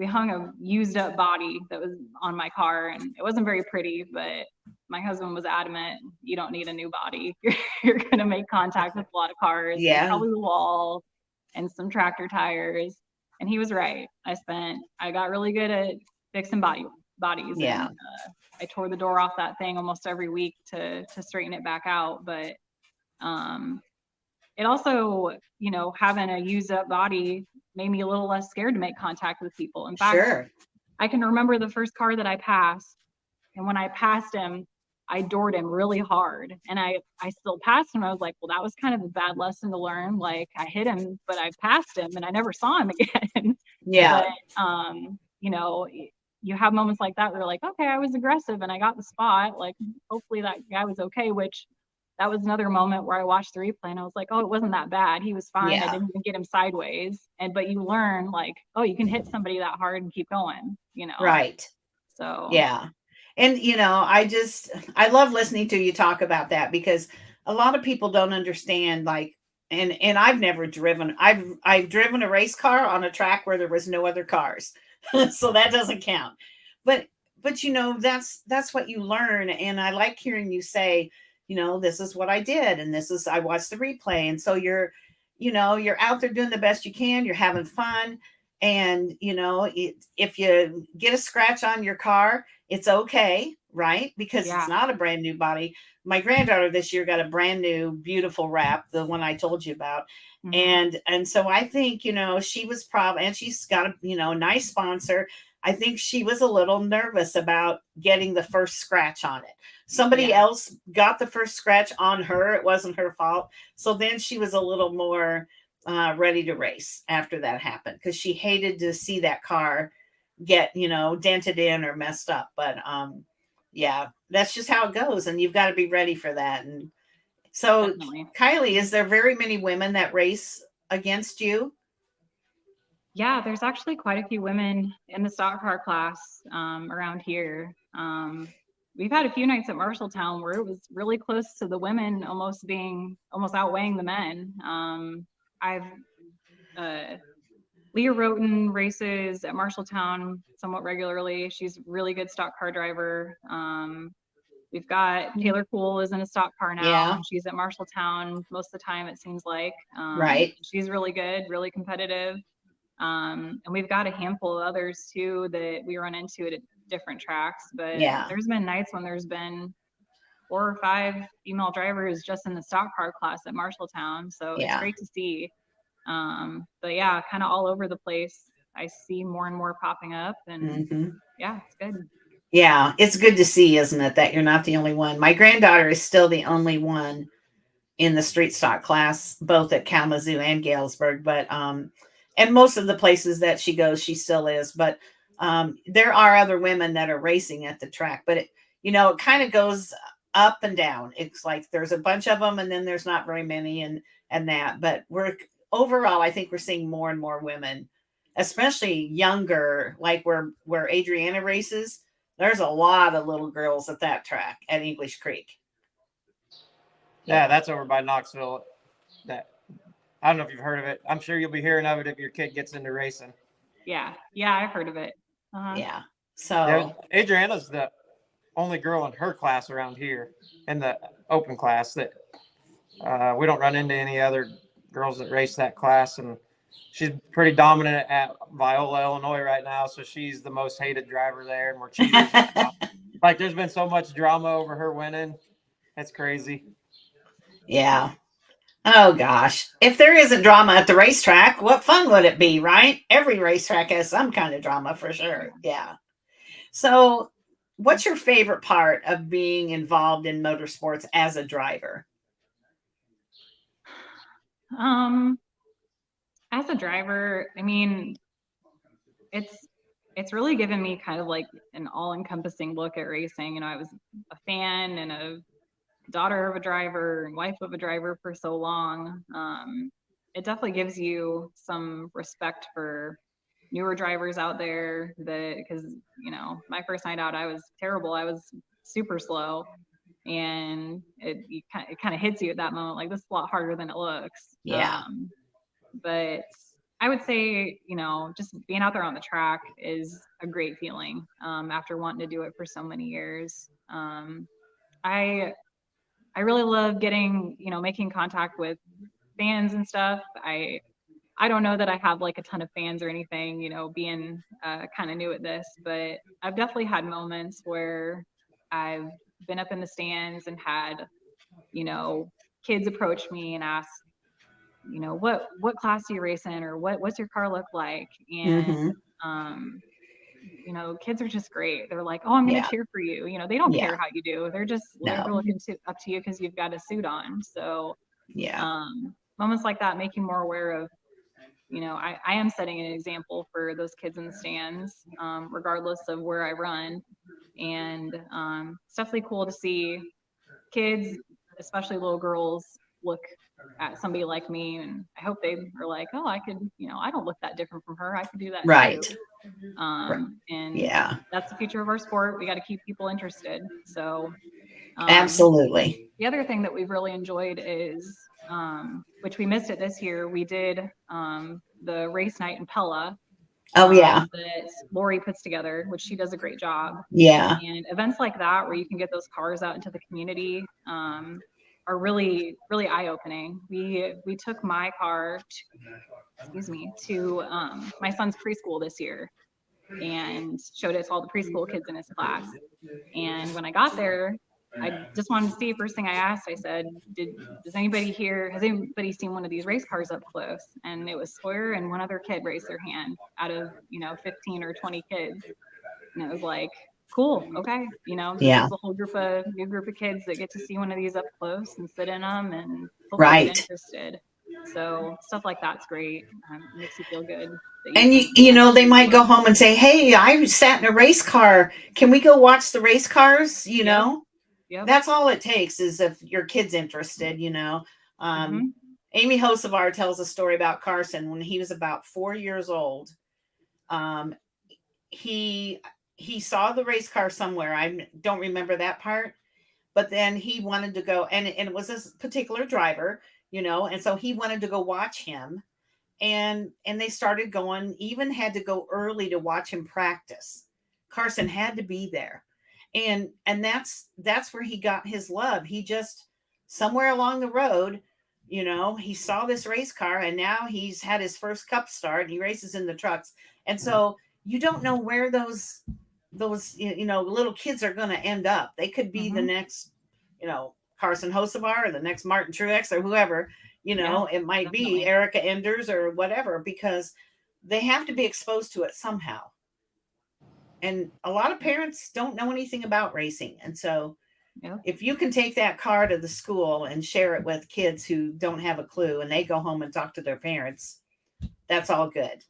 hung a used up body that was on my car, and it wasn't very pretty, but my husband was adamant, you don't need a new body. You're going to make contact with a lot of cars, probably the wall and some tractor tires. And he was right. I got really good at fixing bodies. And, I tore the door off that thing almost every week to straighten it back out. But it also, having a used up body made me a little less scared to make contact with people. In fact, I can remember the first car that I passed, and when I passed him, I doored him really hard, and I still passed him. I was like, well, that was kind of a bad lesson to learn. Like, I hit him, but I passed him and I never saw him again. But, you have moments like that where you're like, okay, I was aggressive and I got the spot. Like, hopefully that guy was okay, which that was another moment where I watched the replay and I was like, oh, it wasn't that bad. He was fine. I Yeah. didn't even get him sideways. But you learn like, oh, you can hit somebody that hard and keep going, Right. So Yeah. And, I love listening to you talk about that, because a lot of people don't understand, like, and I've never driven, I've driven a race car on a track where there was no other cars. So that doesn't count. But, that's what you learn. And I like hearing you say, this is what I did. And I watched the replay. And so you're out there doing the best you can. You're having fun. And, if you get a scratch on your car, it's okay, right? Because Yeah. it's not a brand new body. My granddaughter this year got a brand new, beautiful wrap, the one I told you about. And so I think, she was probably, and she's got a nice sponsor. I think she was a little nervous about getting the first scratch on it. Somebody else got the first scratch on her. It wasn't her fault. So then she was a little more ready to race after that happened, because she hated to see that car get dented in or messed up. But yeah, that's just how it goes, and you've got to be ready for that. And so Definitely. Kylie, is there very many women that race against you? Yeah, there's actually quite a few women in the stock car class around here. We've had a few nights at Marshalltown where it was really close to the women almost outweighing the men. I've Leah Roten races at Marshalltown somewhat regularly. She's a really good stock car driver. We've got Taylor Poole is in a stock car now. Yeah. And she's at Marshalltown most of the time, it seems like. Right. She's really good, really competitive. And we've got a handful of others too that we run into at different tracks. But there's been nights when there's been 4 or 5 female drivers just in the stock car class at Marshalltown. So it's great to see. But yeah, kind of all over the place. I see more and more popping up, and yeah, it's good. Yeah, it's good to see, isn't it, that you're not the only one. My granddaughter is still the only one in the street stock class, both at Kalamazoo and Galesburg. But and most of the places that she goes, she still is. But there are other women that are racing at the track. But it kind of goes up and down. It's like there's a bunch of them, and then there's not very many, and that. But overall, I think we're seeing more and more women, especially younger, like where Adriana races. There's a lot of little girls at that track at English Creek. Yeah, that's over by Knoxville. I don't know if you've heard of it. I'm sure you'll be hearing of it if your kid gets into racing. Yeah, I've heard of it. Yeah. So Adriana's the only girl in her class around here in the open class that we don't run into any other girls that race that class, and she's pretty dominant at Viola, Illinois right now. So she's the most hated driver there, and we're cheaters. Like, there's been so much drama over her winning. It's crazy. Yeah. Oh gosh. If there isn't drama at the racetrack, what fun would it be, right? Every racetrack has some kind of drama for sure. Yeah. So what's your favorite part of being involved in motorsports as a driver? As a driver, I mean, it's really given me kind of like an all-encompassing look at racing. I was a fan and a daughter of a driver and wife of a driver for so long. It definitely gives you some respect for newer drivers out there, because my first night out, I was terrible. I was super slow, and it kind of hits you at that moment, like, this is a lot harder than it looks. Yeah. But I would say, just being out there on the track is a great feeling after wanting to do it for so many years. I really love making contact with fans and stuff. I don't know that I have like a ton of fans or anything, being kind of new at this, but I've definitely had moments where I've been up in the stands and had, kids approach me and ask, what class do you race in, or what's your car look like? And kids are just great. They're like, oh, I'm going to cheer for you. They don't care how you do. They're just they're looking up to you because you've got a suit on. So moments like that make you more aware of I am setting an example for those kids in the stands, regardless of where I run. And it's definitely cool to see kids, especially little girls, look at somebody like me, and I hope they are like, oh, I could, I don't look that different from her. I could do that Right. too. And Yeah, that's the future of our sport. We got to keep people interested. So absolutely. the other thing that we've really enjoyed is, which we missed it this year, we did the race night in Pella. Oh, yeah. That Lori puts together, which she does a great job. Yeah. And events like that, where you can get those cars out into the community, are really, really eye-opening. We took my car, to my son's preschool this year, and showed it to all the preschool kids in his class. And when I got there, I just wanted to see, first thing I asked, I said, has anybody seen one of these race cars up close? And it was Sawyer and one other kid raised their hand out of, 15 or 20 kids. And it was like, cool, okay. This is a whole new group of kids that get to see one of these up close and sit in them and hopefully get interested. So stuff like that's great. It makes you feel good. And they might go home and say, hey, I sat in a race car. Can we go watch the race cars? Yep. That's all it takes is if your kid's interested, Amy Hosevar tells a story about Carson when he was about 4 years old. He saw the race car somewhere. I don't remember that part, but then he wanted to go, and it was this particular driver, and so he wanted to go watch him, and they started going, even had to go early to watch him practice. Carson had to be there. And that's where he got his love. He just, somewhere along the road, he saw this race car, and now he's had his first cup start. He races in the trucks. And so you don't know where those little kids are going to end up. They could be the next, Carson Hosevar or the next Martin Truex or whoever, it might be Erica Enders or whatever, because they have to be exposed to it somehow. And a lot of parents don't know anything about racing. And so if you can take that car to the school and share it with kids who don't have a clue, and they go home and talk to their parents, that's all good.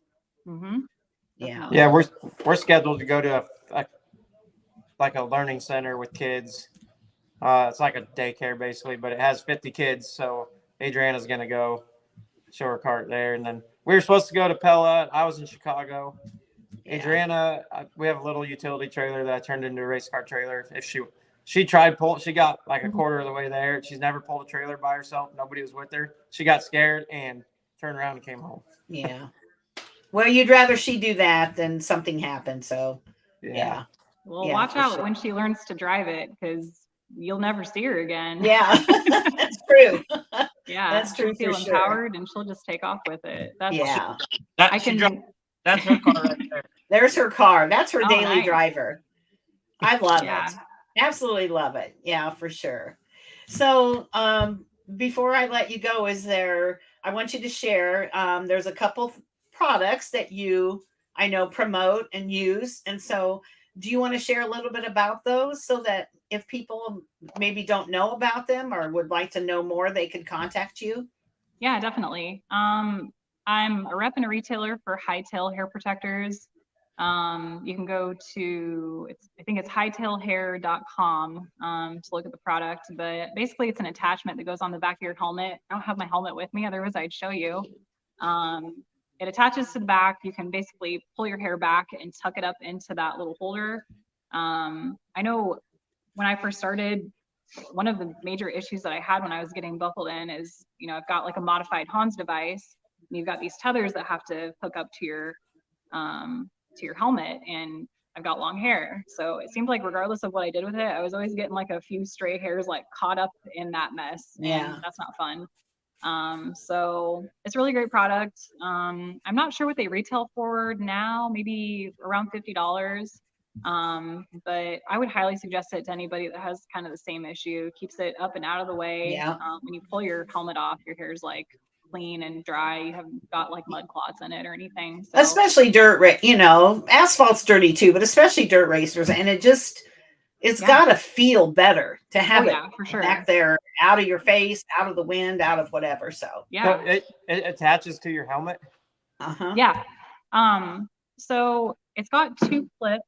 Mm-hmm. Yeah. Yeah. We're scheduled to go to a learning center with kids. It's like a daycare basically, but it has 50 kids. So Adriana's going to go show her cart there. And then we were supposed to go to Pella. I was in Chicago. Adriana, we have a little utility trailer that I turned into a race car trailer. If she tried she got like a quarter of the way there. She's never pulled a trailer by herself. Nobody was with her. She got scared and turned around and came home. Yeah. Well, you'd rather she do that than something happen. So yeah. Well, watch out when she learns to drive it, because you'll never see her again. Yeah, that's true. Yeah, that's true. She'll feel empowered, and she'll just take off with it. That's her car right there. There's her car. That's her daily nice. driver. I love it. Absolutely love it. Yeah, for sure. So before I let you go, I want you to share, there's a couple products that I know promote and use. And so do you want to share a little bit about those so that if people maybe don't know about them or would like to know more, they could contact you? Yeah, definitely. I'm a rep and a retailer for Hightail hair protectors. You can go to, I think it's hightailhair.com to look at the product, but basically it's an attachment that goes on the back of your helmet. I don't have my helmet with me, otherwise I'd show you. It attaches to the back. You can basically pull your hair back and tuck it up into that little holder. I know when I first started, one of the major issues that I had when I was getting buckled in is, I've got like a modified Hans device, and you've got these tethers that have to hook up to your helmet, and I've got long hair. So it seemed like regardless of what I did with it, I was always getting like a few stray hairs like caught up in that mess. And that's not fun. So it's a really great product. I'm not sure what they retail for now, maybe around $50. But I would highly suggest it to anybody that has kind of the same issue. Keeps it up and out of the way. When you pull your helmet off, your hair's like clean and dry. You haven't got like mud clots in it or anything. So. Especially asphalt's dirty too, but especially dirt racers. And it's got to feel better to have it for sure. Back there, out of your face, out of the wind, out of whatever. So it attaches to your helmet. Uh-huh. Yeah. So it's got 2 clips.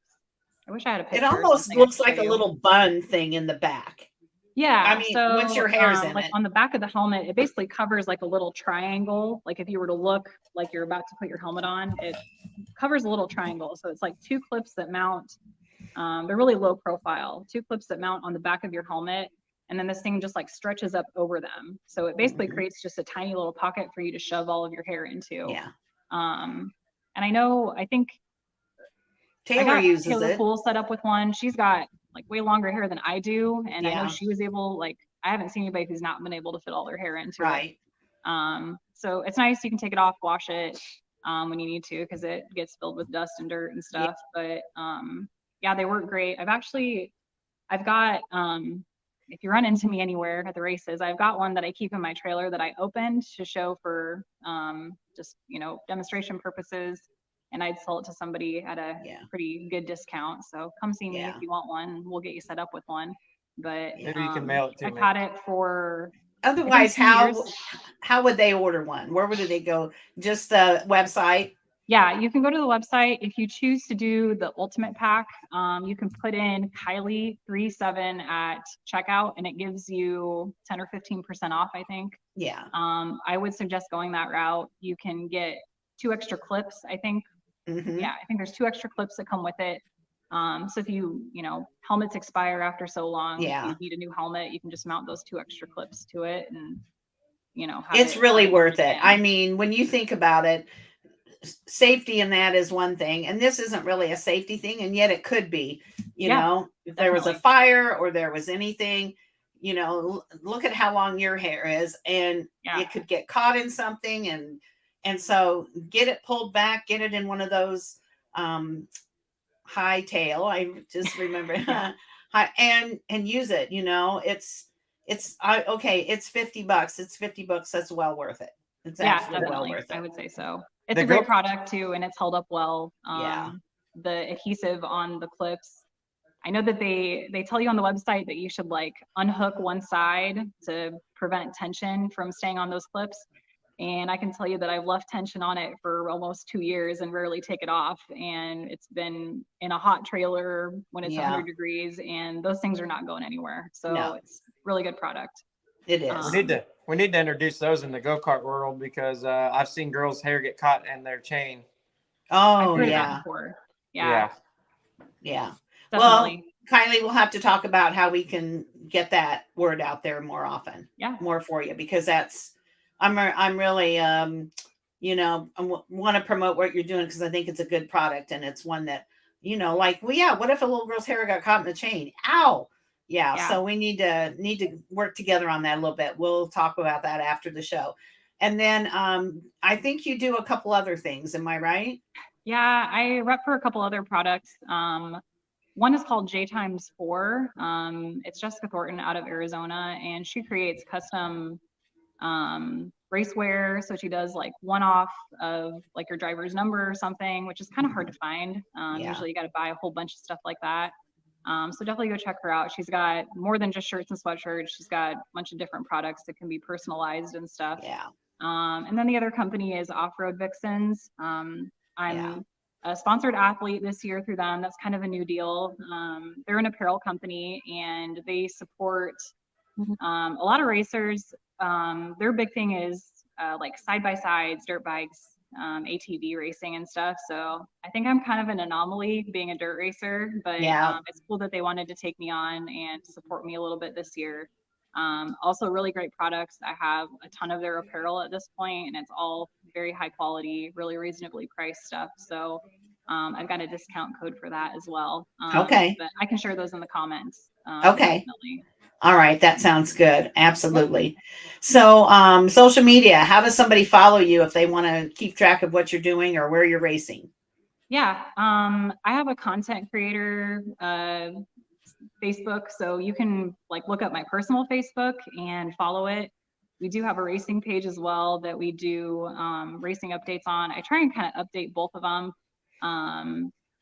I wish I had a It picture or almost something I looks could show like a you. little bun thing in the back. I Yeah, mean, once your so, hair's in like, it. on the back of the helmet, it basically covers, like, a little triangle. Like, if you were to look like you're about to put your helmet on, it covers a little triangle. So it's, like, 2 clips that mount, they're really low profile, 2 clips that mount on the back of your helmet, and then this thing just, like, stretches up over them. So it basically Mhm. creates just a tiny little pocket for you to shove all of your hair into. Yeah. And I think I Taylor got uses Taylor it. Poole set up with one. She's got like way longer hair than I do. And I know Yeah. she was able, like, I haven't seen anybody who's not been able to fit all their hair into it. Right. So it's nice. You can take it off, wash it when you need to, because it gets filled with dust and dirt and Yeah. stuff. But yeah, they work great. I've got, if you run into me anywhere at the races, I've got one that I keep in my trailer that I opened to show for just, demonstration purposes. And I'd sell it to somebody at a Yeah. pretty good discount. So come see me if Yeah. you want one. We'll get you set up with one. But Yeah. Maybe you can mail it to I've me. had it for, I think, Otherwise, 2 years. how would they order one? Where would they go? Just the website? Yeah, you can go to the website. If you choose to do the ultimate pack, you can put in Kylie 37 at checkout and it gives you 10 or 15% off, I think. Yeah. I would suggest going that route. You can get 2 extra clips, I think. Mm-hmm. Yeah, I think there's 2 extra clips that come with it. So if helmets expire after so long, if Yeah. you need a new helmet, you can just mount those 2 extra clips to it and, It's have really it work worth it. I again. mean, when you think about it, safety in that is one thing, and this isn't really a safety thing, and yet it could be. Yeah, If there was a definitely. fire or there was anything, look at how long your hair is, and Yeah. it could get caught in something, and so get it pulled back, get it in one of those um high tail. I just remember Yeah. high, and use it. Okay. It's $50. It's $50. That's well worth it. It's Yeah, absolutely well definitely. worth I it. would say so. It's The a great go product too, and it's held up well. Yeah. The adhesive on the clips, I know that they tell you on the website that you should like unhook one side to prevent tension from staying on those clips. And I can tell you that I've left tension on it for almost 2 years and rarely take it off. And it's been in a hot trailer when it's Yeah. 100 degrees, and those things are not going anywhere. So No, it's really good product. it we is. need Um, to introduce those in the go-kart world because I've seen girls' hair get caught in their chain. I've Oh heard of that yeah. before. Yeah, Yeah. Yeah. Well, definitely. Kylie, we'll have to talk about how we can get that word out there more often, Yeah. more for you, because I'm really, want to promote what you're doing because I think it's a good product and it's one that, like, well, yeah, what if a little girl's hair got caught in the chain? Ow. Yeah. Yeah. So we need to work together on that a little bit. We'll talk about that after the show. And then I think you do a couple other things. Am I right? Yeah, I rep for a couple other products. One is called J times 4. It's Jessica Thornton out of Arizona, and she creates custom racewear. So she does like one-off of like your driver's number or something, which is kind of hard to find. Yeah. Usually you got to buy a whole bunch of stuff like that. So definitely go check her out. She's got more than just shirts and sweatshirts. She's got a bunch of different products that can be personalized and stuff. Yeah. And then the other company is Off-Road Vixens. Yeah. I'm a sponsored athlete this year through them. That's kind of a new deal. They're an apparel company and they support a lot of racers. Their big thing is like side-by-sides, dirt bikes, ATV racing and stuff. So I think I'm kind of an anomaly being a dirt racer, but Yeah. it's cool that they wanted to take me on and support me a little bit this year. Also really great products. I have a ton of their apparel at this point and it's all very high quality, really reasonably priced stuff. So I've got a discount code for that as well. Okay. But I can share those in the comments. Okay. Definitely. All right. That sounds good. Yep. Absolutely. So, social media, how does somebody follow you if they want to keep track of what you're doing or where you're racing? Yeah. I have a content creator Facebook, so you can like look up my personal Facebook and follow it. We do have a racing page as well that we do racing updates on. I try and kind of update both of them.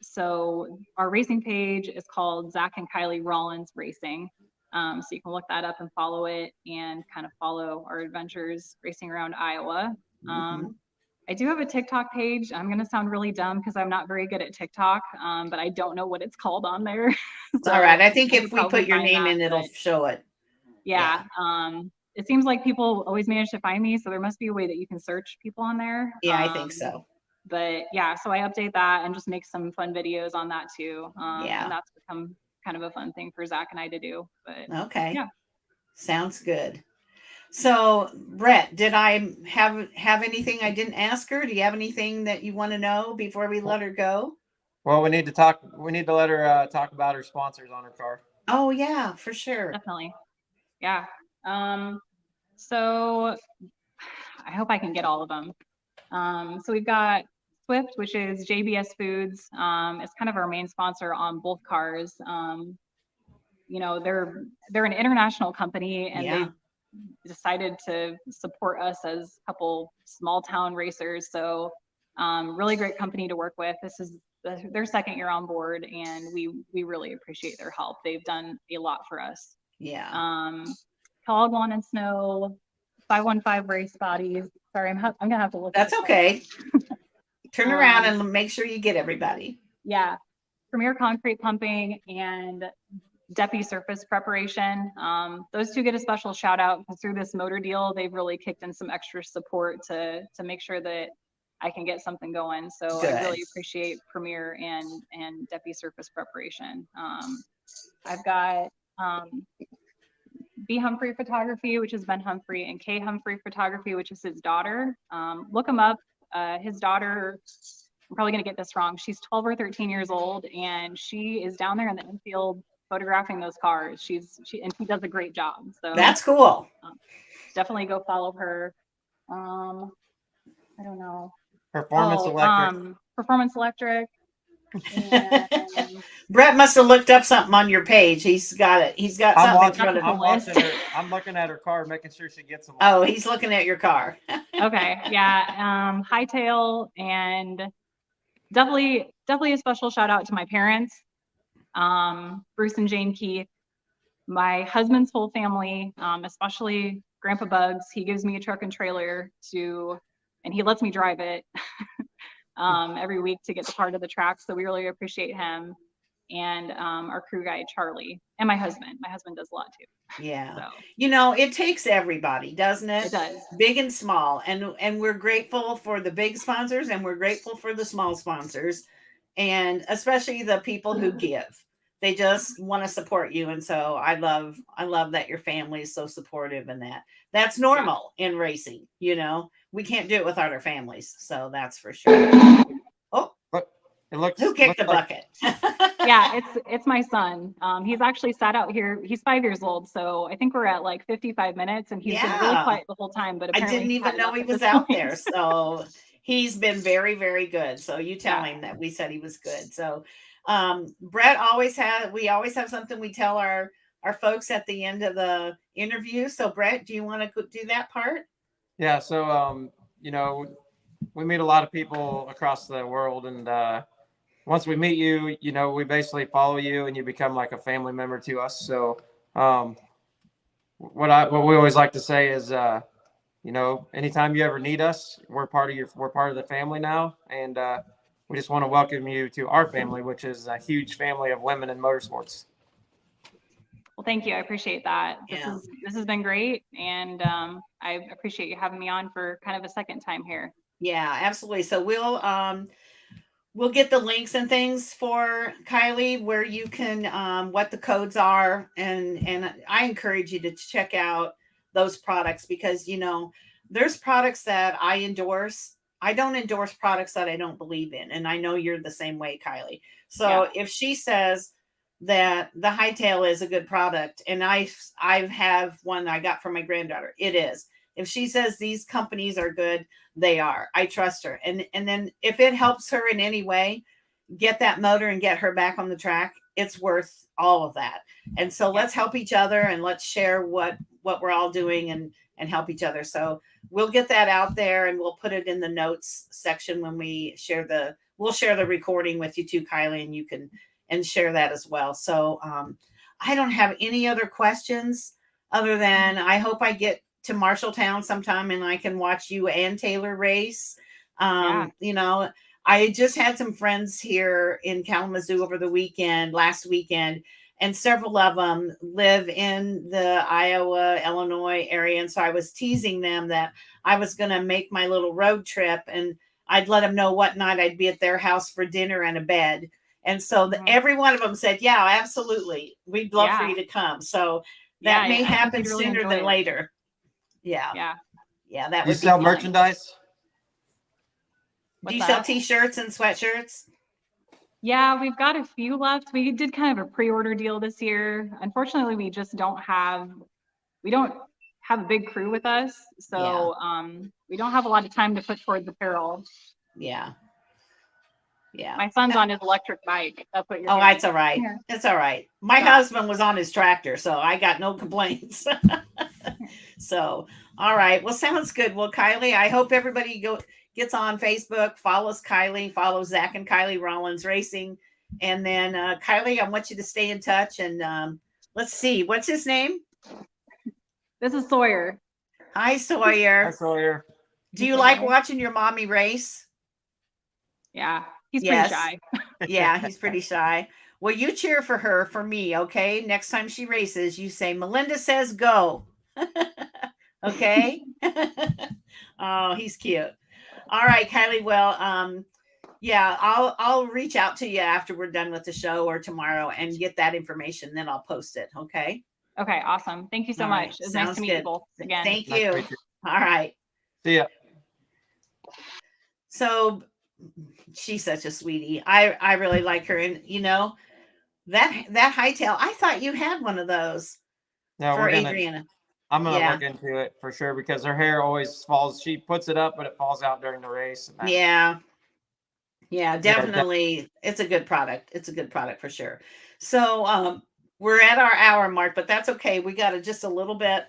So our racing page is called Zach and Kylie Rawlins Racing. So you can look that up and follow it and kind of follow our adventures racing around Iowa. Mm-hmm. I do have a TikTok page. I'm going to sound really dumb because I'm not very good at TikTok, but I don't know what it's called on there. It's all right. I think I if could we probably put your find name that, in, it'll but show it. yeah. It seems like people always manage to find me, so there must be a way that you can search people on there. Yeah, I think so. But yeah, so I update that and just make some fun videos on that too. Yeah. And that's become kind of a fun thing for Zach and I to do. But Okay. yeah. Sounds good. So, Brett, did I have anything I didn't ask her? Do you have anything that you want to know before we let her go? Well, we need to talk. We need to let her talk about her sponsors on her car. Oh yeah, for sure. Definitely. Yeah. So I hope I can get all of them. So we've got Swift, which is JBS Foods. It's kind of our main sponsor on both cars. You know, they're an international company, and Yeah. they decided to support us as a couple small town racers. So really great company to work with. This is their second year on board, and we really appreciate their help. They've done a lot for us. Yeah. Kellogg Lawn and Snow, 515 Race Bodies. Sorry, I'm gonna have to look. That's okay. Turn around and make sure you get everybody. Yeah, Premier Concrete Pumping and Depi Surface Preparation. Those two get a special shout out because through this motor deal, they've really kicked in some extra support to make sure that I can get something going. So Good. I really appreciate Premier and Depi Surface Preparation. I've got B. Humphrey Photography, which is Ben Humphrey, and K. Humphrey Photography, which is his daughter. Look him up. His daughter, I'm probably going to get this wrong. She's 12 or 13 years old, and she is down there in the infield photographing those cars. She does a great job. So that's cool. Definitely go follow her. I don't know. Performance Electric. Performance Electric. And Brett must have looked up something on your page. He's got it. He's got something in front of him. I'm looking at her car, making sure she gets them. Oh, he's looking at your car. Okay. Yeah. Hightail, and definitely a special shout out to my parents, Bruce and Jane Keith, my husband's whole family, especially Grandpa Bugs. He gives me a truck and trailer and he lets me drive it every week to get to part of the track. So we really appreciate him. And our crew guy, Charlie, and my husband. My husband does a lot too. Yeah. So. You know, it takes everybody, doesn't it? It does. Big and small. And we're grateful for the big sponsors, and we're grateful for the small sponsors, and especially the people who give. They just want to support you. And so I love that your family is so supportive, and that's normal in racing. You know, we can't do it without our families. So that's for sure. Oh, who kicked the bucket? Yeah, it's my son. He's actually sat out here. He's 5 years old, so I think we're at like 55 minutes, and he's been really quiet the whole time. But I didn't even know he was out there. So he's been very, very good. So you tell him that we said he was good. So Brett we always have something we tell our folks at the end of the interview. So Brett, do you want to do that part? Yeah. So you know, we meet a lot of people across the world, and once we meet you, you know, we basically follow you, and you become like a family member to us. So what we always like to say is, you know, anytime you ever need us, we're part of the family now, and we just want to welcome you to our family, which is a huge family of women in motorsports. Well, thank you. I appreciate that. This has been great, and I appreciate you having me on for kind of a second time here. Yeah, absolutely. So we'll get the links and things for Kylie where you can what the codes are, and I encourage you to check out those products, because you know there's products that I endorse. I don't endorse products that I don't believe in, and I know you're the same way, Kylie. So if she says that the Hightail is a good product, and I have one I got from my granddaughter, it is. If she says these companies are good, they are. I trust her. And then if it helps her in any way, get that motor and get her back on the track, it's worth all of that. And so let's help each other, and let's share what we're all doing and help each other. So we'll get that out there, and we'll put it in the notes section when we'll share the recording with you too, Kylie, and you can share that as well. So I don't have any other questions other than I hope I get to Marshalltown sometime and I can watch you and Taylor race. Yeah. You know, I just had some friends here in Kalamazoo over the last weekend, and several of them live in the Iowa, Illinois area. And so I was teasing them that I was going to make my little road trip, and I'd let them know what night I'd be at their house for dinner and a bed. And so every one of them said, yeah, absolutely. We'd love for Yeah. you to come. So Yeah, that may I think happen you'd really sooner enjoy than it. later. Yeah. Yeah. Yeah, that Do you would be sell fun. merchandise? Do What's you sell that? t-shirts and sweatshirts? Yeah, we've got a few left. We did kind of a pre-order deal this year. Unfortunately, we don't have a big crew with us. So we don't have a lot of time to put towards apparel. Yeah. Yeah. My son's on his electric bike. That's what you're Oh, hearing. it's all right. Yeah. It's all right. My husband was on his tractor, so I got no complaints. So, all right. Well, sounds good. Well, Kylie, I hope everybody gets on Facebook, follows Kylie, follows Zach and Kylie Rawlins Racing. And then Kylie, I want you to stay in touch. And let's see, what's his name? This is Sawyer. Hi, Sawyer. Hi, Sawyer. Do you like watching your mommy race? Yeah, he's pretty shy. Yeah, he's pretty shy. Well, you cheer for her for me, okay? Next time she races, you say, Melinda says go. Okay. Oh, he's cute. All right, Kylie. Well, yeah, I'll reach out to you after we're done with the show or tomorrow and get that information. Then I'll post it. Okay. Okay, awesome. Thank you so All much. right. It was nice to meet you both again. Thank Nice you. to meet you. All right. See ya. So she's such a sweetie. I really like her, and you know that hightail. I thought you had one of those No, for Adriana. I'm gonna Yeah. look into it for sure because her hair always falls. She puts it up, but it falls out during the race. And Yeah. Yeah, definitely. It's a good product. It's a good product for sure. So we're at our hour mark, but that's okay. We got just a little bit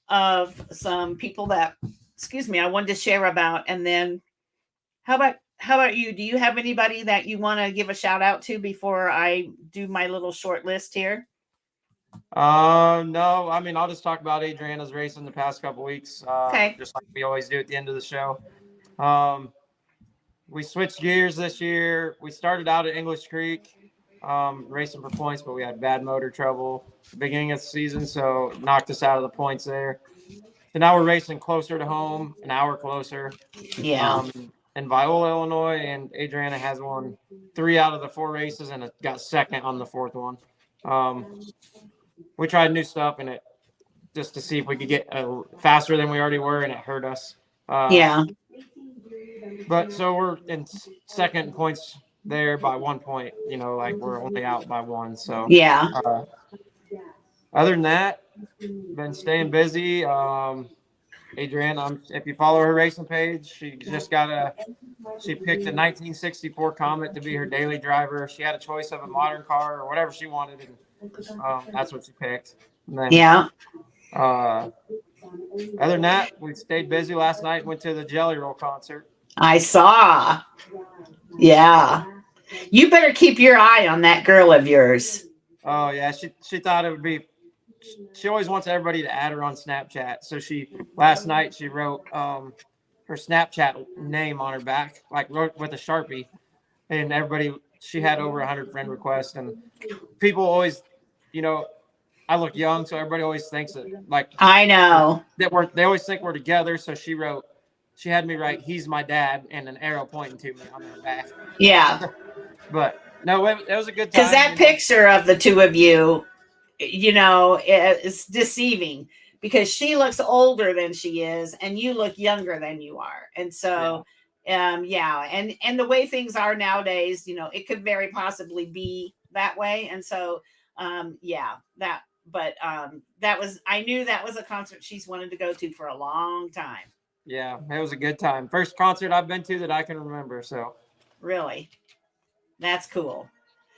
of some people that, excuse me, I wanted to share about. And then how about you? Do you have anybody that you want to give a shout out to before I do my little short list here? No, I mean, I'll just talk about Adriana's race in the past couple weeks. Okay. Just like we always do at the end of the show. We switched gears this year. We started out at English Creek, racing for points, but we had bad motor trouble at the beginning of the season, so it knocked us out of the points there. So now we're racing closer to home, an hour closer. Yeah. In Viola, Illinois, and Adriana has won 3 out of the 4 races and it got second on the 4th one. We tried new stuff in it just to see if we could get faster than we already were, and it hurt us. Yeah. But so we're in second points there by 1 point. You know, like we're only out by 1. So Yeah. Other than that, been staying busy. Adriana, if you follow her racing page, she just she picked a 1964 Comet to be her daily driver. She had a choice of a modern car or whatever she wanted, and that's what she picked. And then, Yeah. Other than that, we stayed busy last night. Went to the Jelly Roll concert. I saw. Yeah. You better keep your eye on that girl of yours. Oh yeah, she thought it would be. She always wants everybody to add her on Snapchat. So last night she wrote her Snapchat name on her back, like wrote with a Sharpie, and she had over 100 friend requests, and people always, you know, I look young, so everybody always thinks that, like, I know that they always think we're together. So she had me write, "He's my dad," and an arrow pointing to me on her back. Yeah. But no, it was a good time. Because that picture of the two of you, you know, it's deceiving because she looks older than she is and you look younger than you are. And so, yeah. And the way things are nowadays, you know, it could very possibly be that way. And so, I knew that was a concert she's wanted to go to for a long time. Yeah, it was a good time. First concert I've been to that I can remember. So really, that's cool.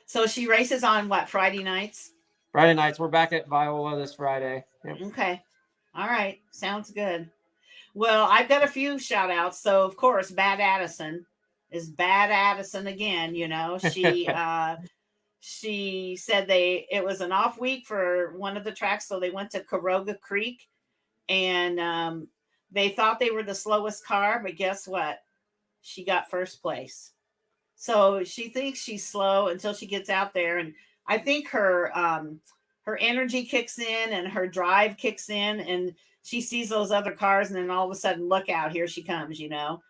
So she races on what, Friday nights? Friday nights. We're back at Viola this Friday. Yep. Okay. All right. Sounds good. Well, I've got a few shout outs. So of course, Bad Addison is Bad Addison again. You know, she said it was an off week for one of the tracks. So they went to Caroga Creek and they thought they were the slowest car, but guess what? she got first place. So she thinks she's slow until she gets out there. And I think her energy kicks in and her drive kicks in, and she sees those other cars, and then all of a sudden, look out, here she comes, you know.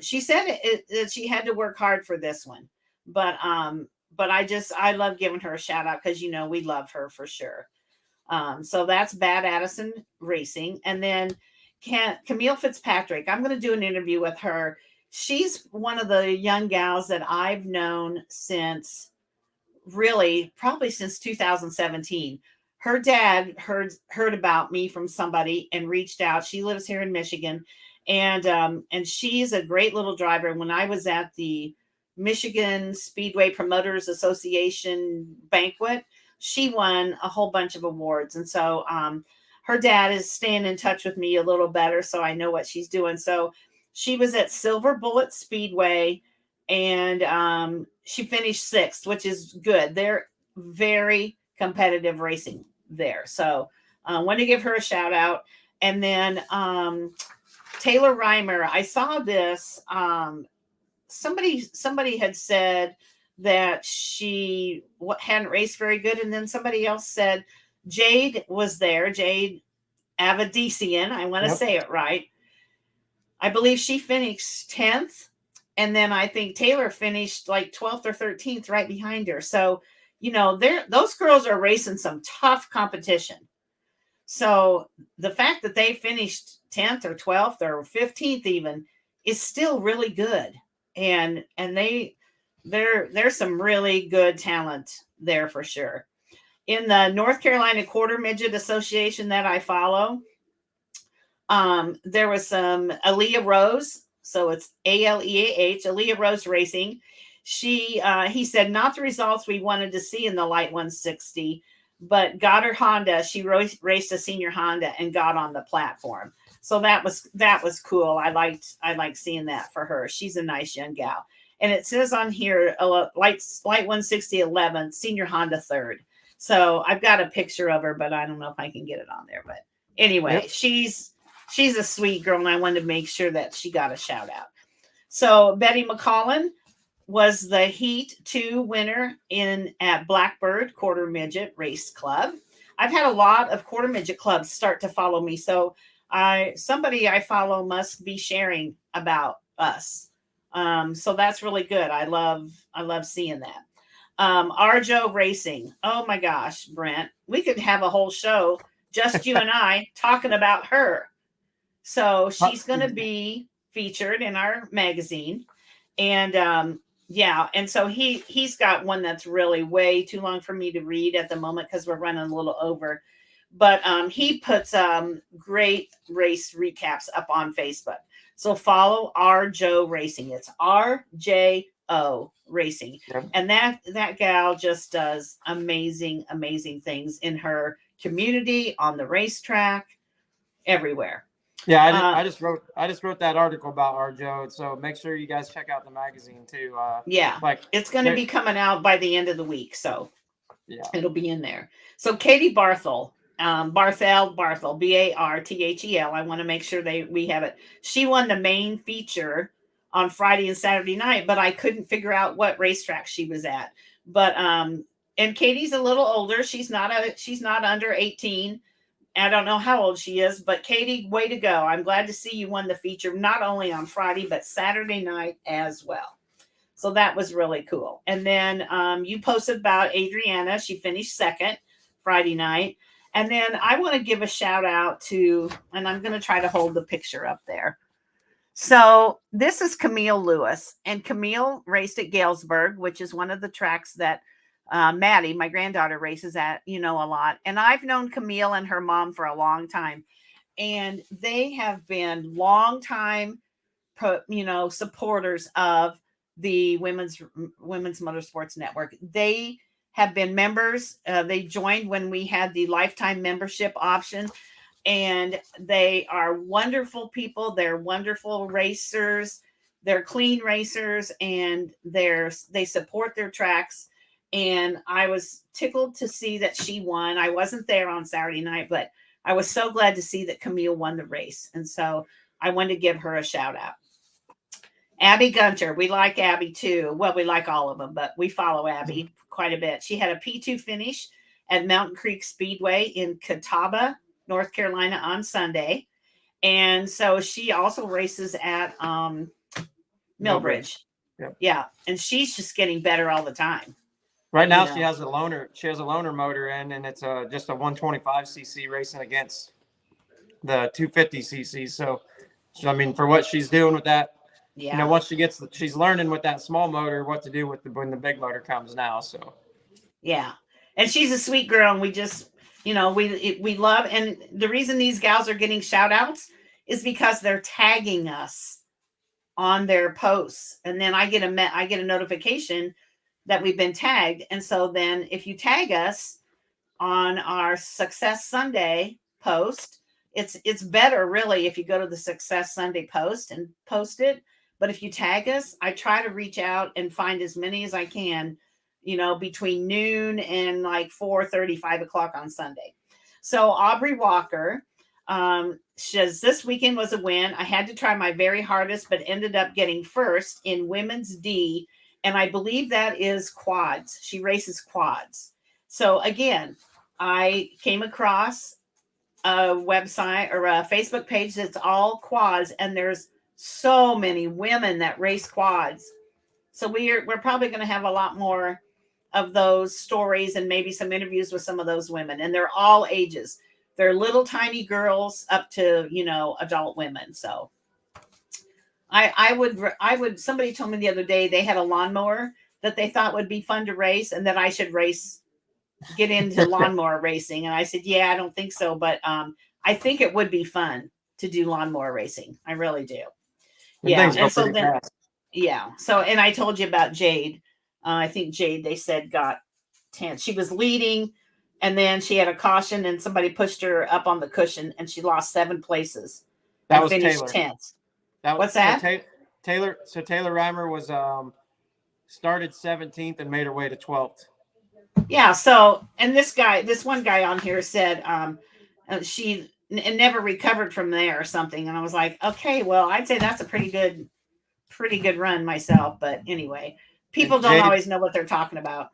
She said that she had to work hard for this one, but I love giving her a shout out because, you know, we love her for sure. So that's Bad Addison Racing. And then Camille Fitzpatrick, I'm going to do an interview with her. She's one of the young gals that I've known since, really, probably since 2017. Her dad heard about me from somebody and reached out. She lives here in Michigan, and she's a great little driver. And when I was at the Michigan Speedway Promoters Association banquet, she won a whole bunch of awards. And so her dad is staying in touch with me a little better, so I know what she's doing. So she was at Silver Bullet Speedway, and she finished 6th, which is good. They're very competitive racing there. So I want to give her a shout out. And then Taylor Reimer, I saw this. Somebody had said that she hadn't raced very good. And then somebody else said Jade was there. Jade Avadisian, I want to say it right. I believe she finished 10th. And then I think Taylor finished like 12th or 13th right behind her. So, you know, those girls are racing some tough competition. So the fact that they finished 10th or 12th or 15th even is still really good. And there's some really good talent there for sure. In the North Carolina Quarter Midget Association that I follow, there was some Aaliyah Rose. So it's ALEAH, Aaliyah Rose Racing. He said, not the results we wanted to see in the light 160, but got her Honda. She raced a senior Honda and got on the platform. So that was cool. I liked seeing that for her. She's a nice young gal. And it says on here, light 160 11th, senior Honda 3rd. So I've got a picture of her, but I don't know if I can get it on there. But anyway, she's a sweet girl, and I wanted to make sure that she got a shout out. So Betty McCollin was the Heat 2 winner at Blackbird Quarter Midget Race Club. I've had a lot of quarter midget clubs start to follow me. So somebody I follow must be sharing about us. So that's really good. I love seeing that. Arjo Racing. Oh my gosh, Brent, we could have a whole show, just you and I, talking about her. So she's going to be featured in our magazine. And and so he's got one that's really way too long for me to read at the moment because we're running a little over. But he puts great race recaps up on Facebook. So follow Arjo Racing. It's RJO Racing. Yep. And that gal just does amazing, amazing things in her community, on the racetrack, everywhere. Yeah, I just wrote that article about Arjo, so make sure you guys check out the magazine too. It's going to be coming out by the end of the week, so yeah, it'll be in there. So Katie Barthel, Barthel, Barthel. I want to make sure we have it. She won the main feature on Friday and Saturday night, but I couldn't figure out what racetrack she was at. But and Katie's a little older. She's not under 18. I don't know how old she is, but Katie, way to go. I'm glad to see you won the feature, not only on Friday, but Saturday night as well. So that was really cool. And then you posted about Adriana. She finished 2nd Friday night. And then I want to give a shout out to, and I'm going to try to hold the picture up there. So this is Camille Lewis, and Camille raced at Galesburg, which is one of the tracks that Maddie, my granddaughter, races at, a lot. And I've known Camille and her mom for a long time, and they have been longtime, supporters of the Women's Motorsports Network. They have been members. They joined when we had the lifetime membership option, and they are wonderful people. They're wonderful racers. They're clean racers, and they support their tracks. And I was tickled to see that she won. I wasn't there on Saturday night, but I was so glad to see that Camille won the race. And so I wanted to give her a shout out. Abby Gunter. We like Abby too. Well, we like all of them, but we follow Abby quite a bit. She had a P2 finish at Mountain Creek Speedway in Catawba, North Carolina on Sunday. And so she also races at Millbridge. Yep. Yeah. And she's just getting better all the time. Right now, You know. she has a loaner motor in, and it's just a 125cc racing against the 250cc. So, I mean, for what she's doing with that, Yeah. you know, once she's learning with that small motor what to do with when the big motor comes now. So, yeah, and she's a sweet girl, and we just, you know, we love, and the reason these gals are getting shout outs is because they're tagging us on their posts, and then I get a notification that we've been tagged. And so then if you tag us on our Success Sunday post, it's better really if you go to the Success Sunday post and post it. But if you tag us, I try to reach out and find as many as I can, you know, between noon and like 4:30, 5 o'clock on Sunday. So Aubrey Walker, says this weekend was a win. I had to try my very hardest, but ended up getting first in women's D. And I believe that is quads. She races quads. So again, I came across a website or a Facebook page that's all quads, and there's so many women that race quads. So we're probably going to have a lot more of those stories and maybe some interviews with some of those women. And they're all ages. They're little tiny girls up to, you know, adult women. So I would, somebody told me the other day they had a lawnmower that they thought would be fun to race and that I should get into lawnmower racing. And I said, yeah, I don't think so. But I think it would be fun to do lawnmower racing. I really do. Yeah. And so then, yeah. So, and I told you about Jade. I think Jade, they said, got 10. She was leading, and then she had a caution, and somebody pushed her up on the cushion, and she lost 7 places. That was finished Taylor. 10th. What's that? So Taylor Reimer was started 17th and made her way to 12th. Yeah. So, and this one guy on here said she never recovered from there or something, and I was like, okay, well, I'd say that's a pretty good run myself. But anyway, people don't always know what they're talking about.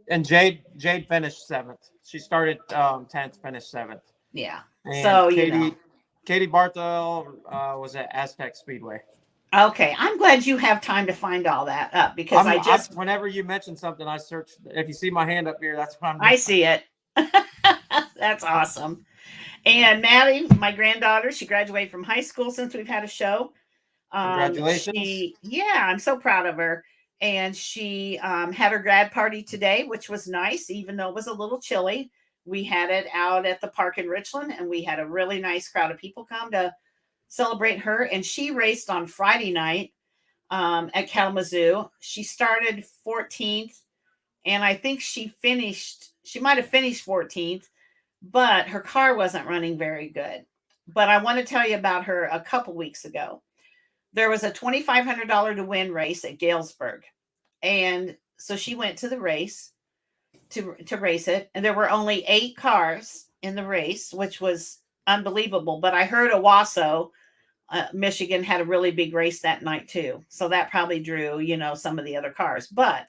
And Jade finished 7th. She started 10th, finished 7th. Yeah. And so Katie Barthel was at Aztec Speedway. Okay, I'm glad you have time to find all that up because whenever you mention something, I search. If you see my hand up here, that's what I'm doing. I see it. That's awesome. And Maddie, my granddaughter, she graduated from high school since we've had a show. Congratulations. I'm so proud of her. And she had her grad party today, which was nice, even though it was a little chilly. We had it out at the park in Richland, and we had a really nice crowd of people come to celebrate her. And she raced on Friday night at Kalamazoo. She started 14th, and I think she might have finished 14th, but her car wasn't running very good. But I want to tell you about her a couple weeks ago. There was a $2,500 to win race at Galesburg. And so she went to the race to race it. And there were only 8 cars in the race, which was unbelievable. But I heard Owasso, Michigan, had a really big race that night too. So that probably drew, you know, some of the other cars. But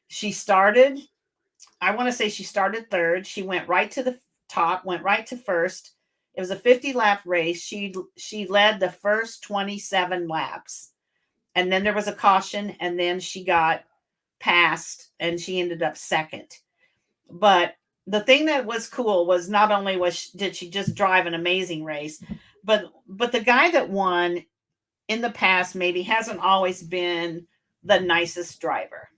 she started, I want to say she started 3rd. She went right to the top, went right to 1st. It was a 50-lap race. She led the first 27 laps. And then there was a caution, and then she got passed, and she ended up 2nd. But the thing that was cool was not only did she just drive an amazing race, but the guy that won in the past maybe hasn't always been the nicest driver.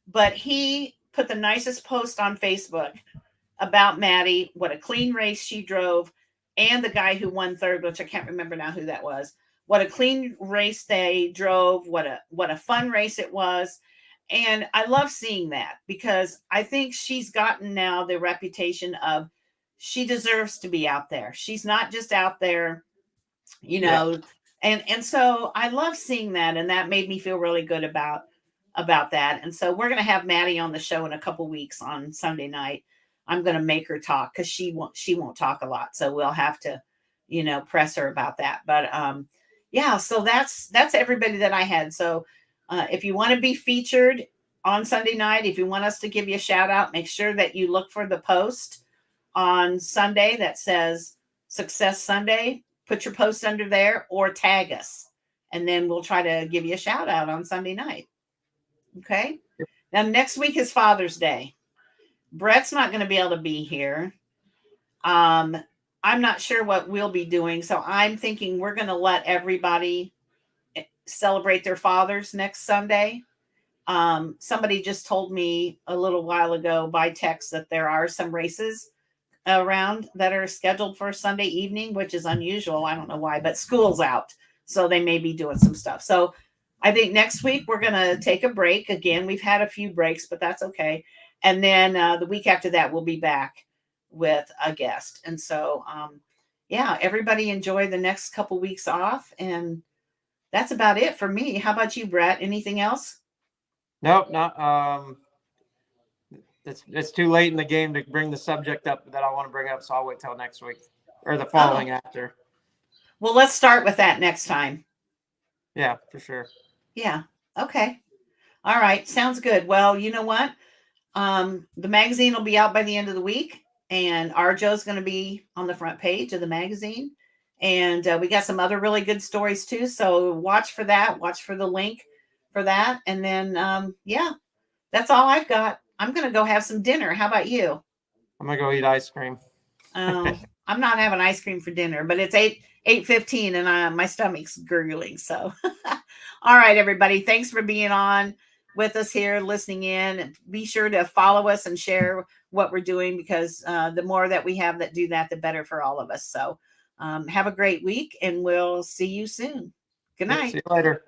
But he put the nicest post on Facebook about Maddie, what a clean race she drove, and the guy who won 3rd, which I can't remember now who that was. What a clean race they drove, what a fun race it was. And I love seeing that because I think she's gotten now the reputation of she deserves to be out there. She's not just out there, you know, and so I love seeing that, and that made me feel really good about that. And so we're going to have Maddie on the show in a couple weeks on Sunday night. I'm going to make her talk because she won't talk a lot. So we'll have to, you know, press her about that. But yeah, so that's everybody that I had. So if you want to be featured on Sunday night, if you want us to give you a shout out, make sure that you look for the post on Sunday that says Success Sunday. Put your post under there or tag us, and then we'll try to give you a shout out on Sunday night. Okay. Now, next week is Father's Day. Brett's not going to be able to be here. I'm not sure what we'll be doing. So I'm thinking we're going to let everybody celebrate their fathers next Sunday. Somebody just told me a little while ago by text that there are some races around that are scheduled for Sunday evening, which is unusual. I don't know why, but school's out. So they may be doing some stuff. So I think next week we're going to take a break. Again, we've had a few breaks, but that's okay. And then the week after that, we'll be back with a guest. And so, yeah, everybody enjoy the next couple weeks off. And that's about it for me. How about you, Brett? Anything else? Nope, not. It's too late in the game to bring the subject up that I want to bring up, so I'll wait till next week or the following after. Well, let's start with that next time. Yeah, for sure. Yeah. Okay. All right. Sounds good. Well, you know what? The magazine will be out by the end of the week, and Arjo's going to be on the front page of the magazine. And we got some other really good stories too. So watch for that. Watch for the link for that. And then, yeah, that's all I've got. I'm going to go have some dinner. How about you? I'm going to go eat ice cream. I'm not having ice cream for dinner, but it's 8:15 and my stomach's gurgling. So, all right, everybody. Thanks for being on with us here, listening in. Be sure to follow us and share what we're doing, because the more that we have that do that, the better for all of us. So have a great week, and we'll see you soon. Good night. See you later.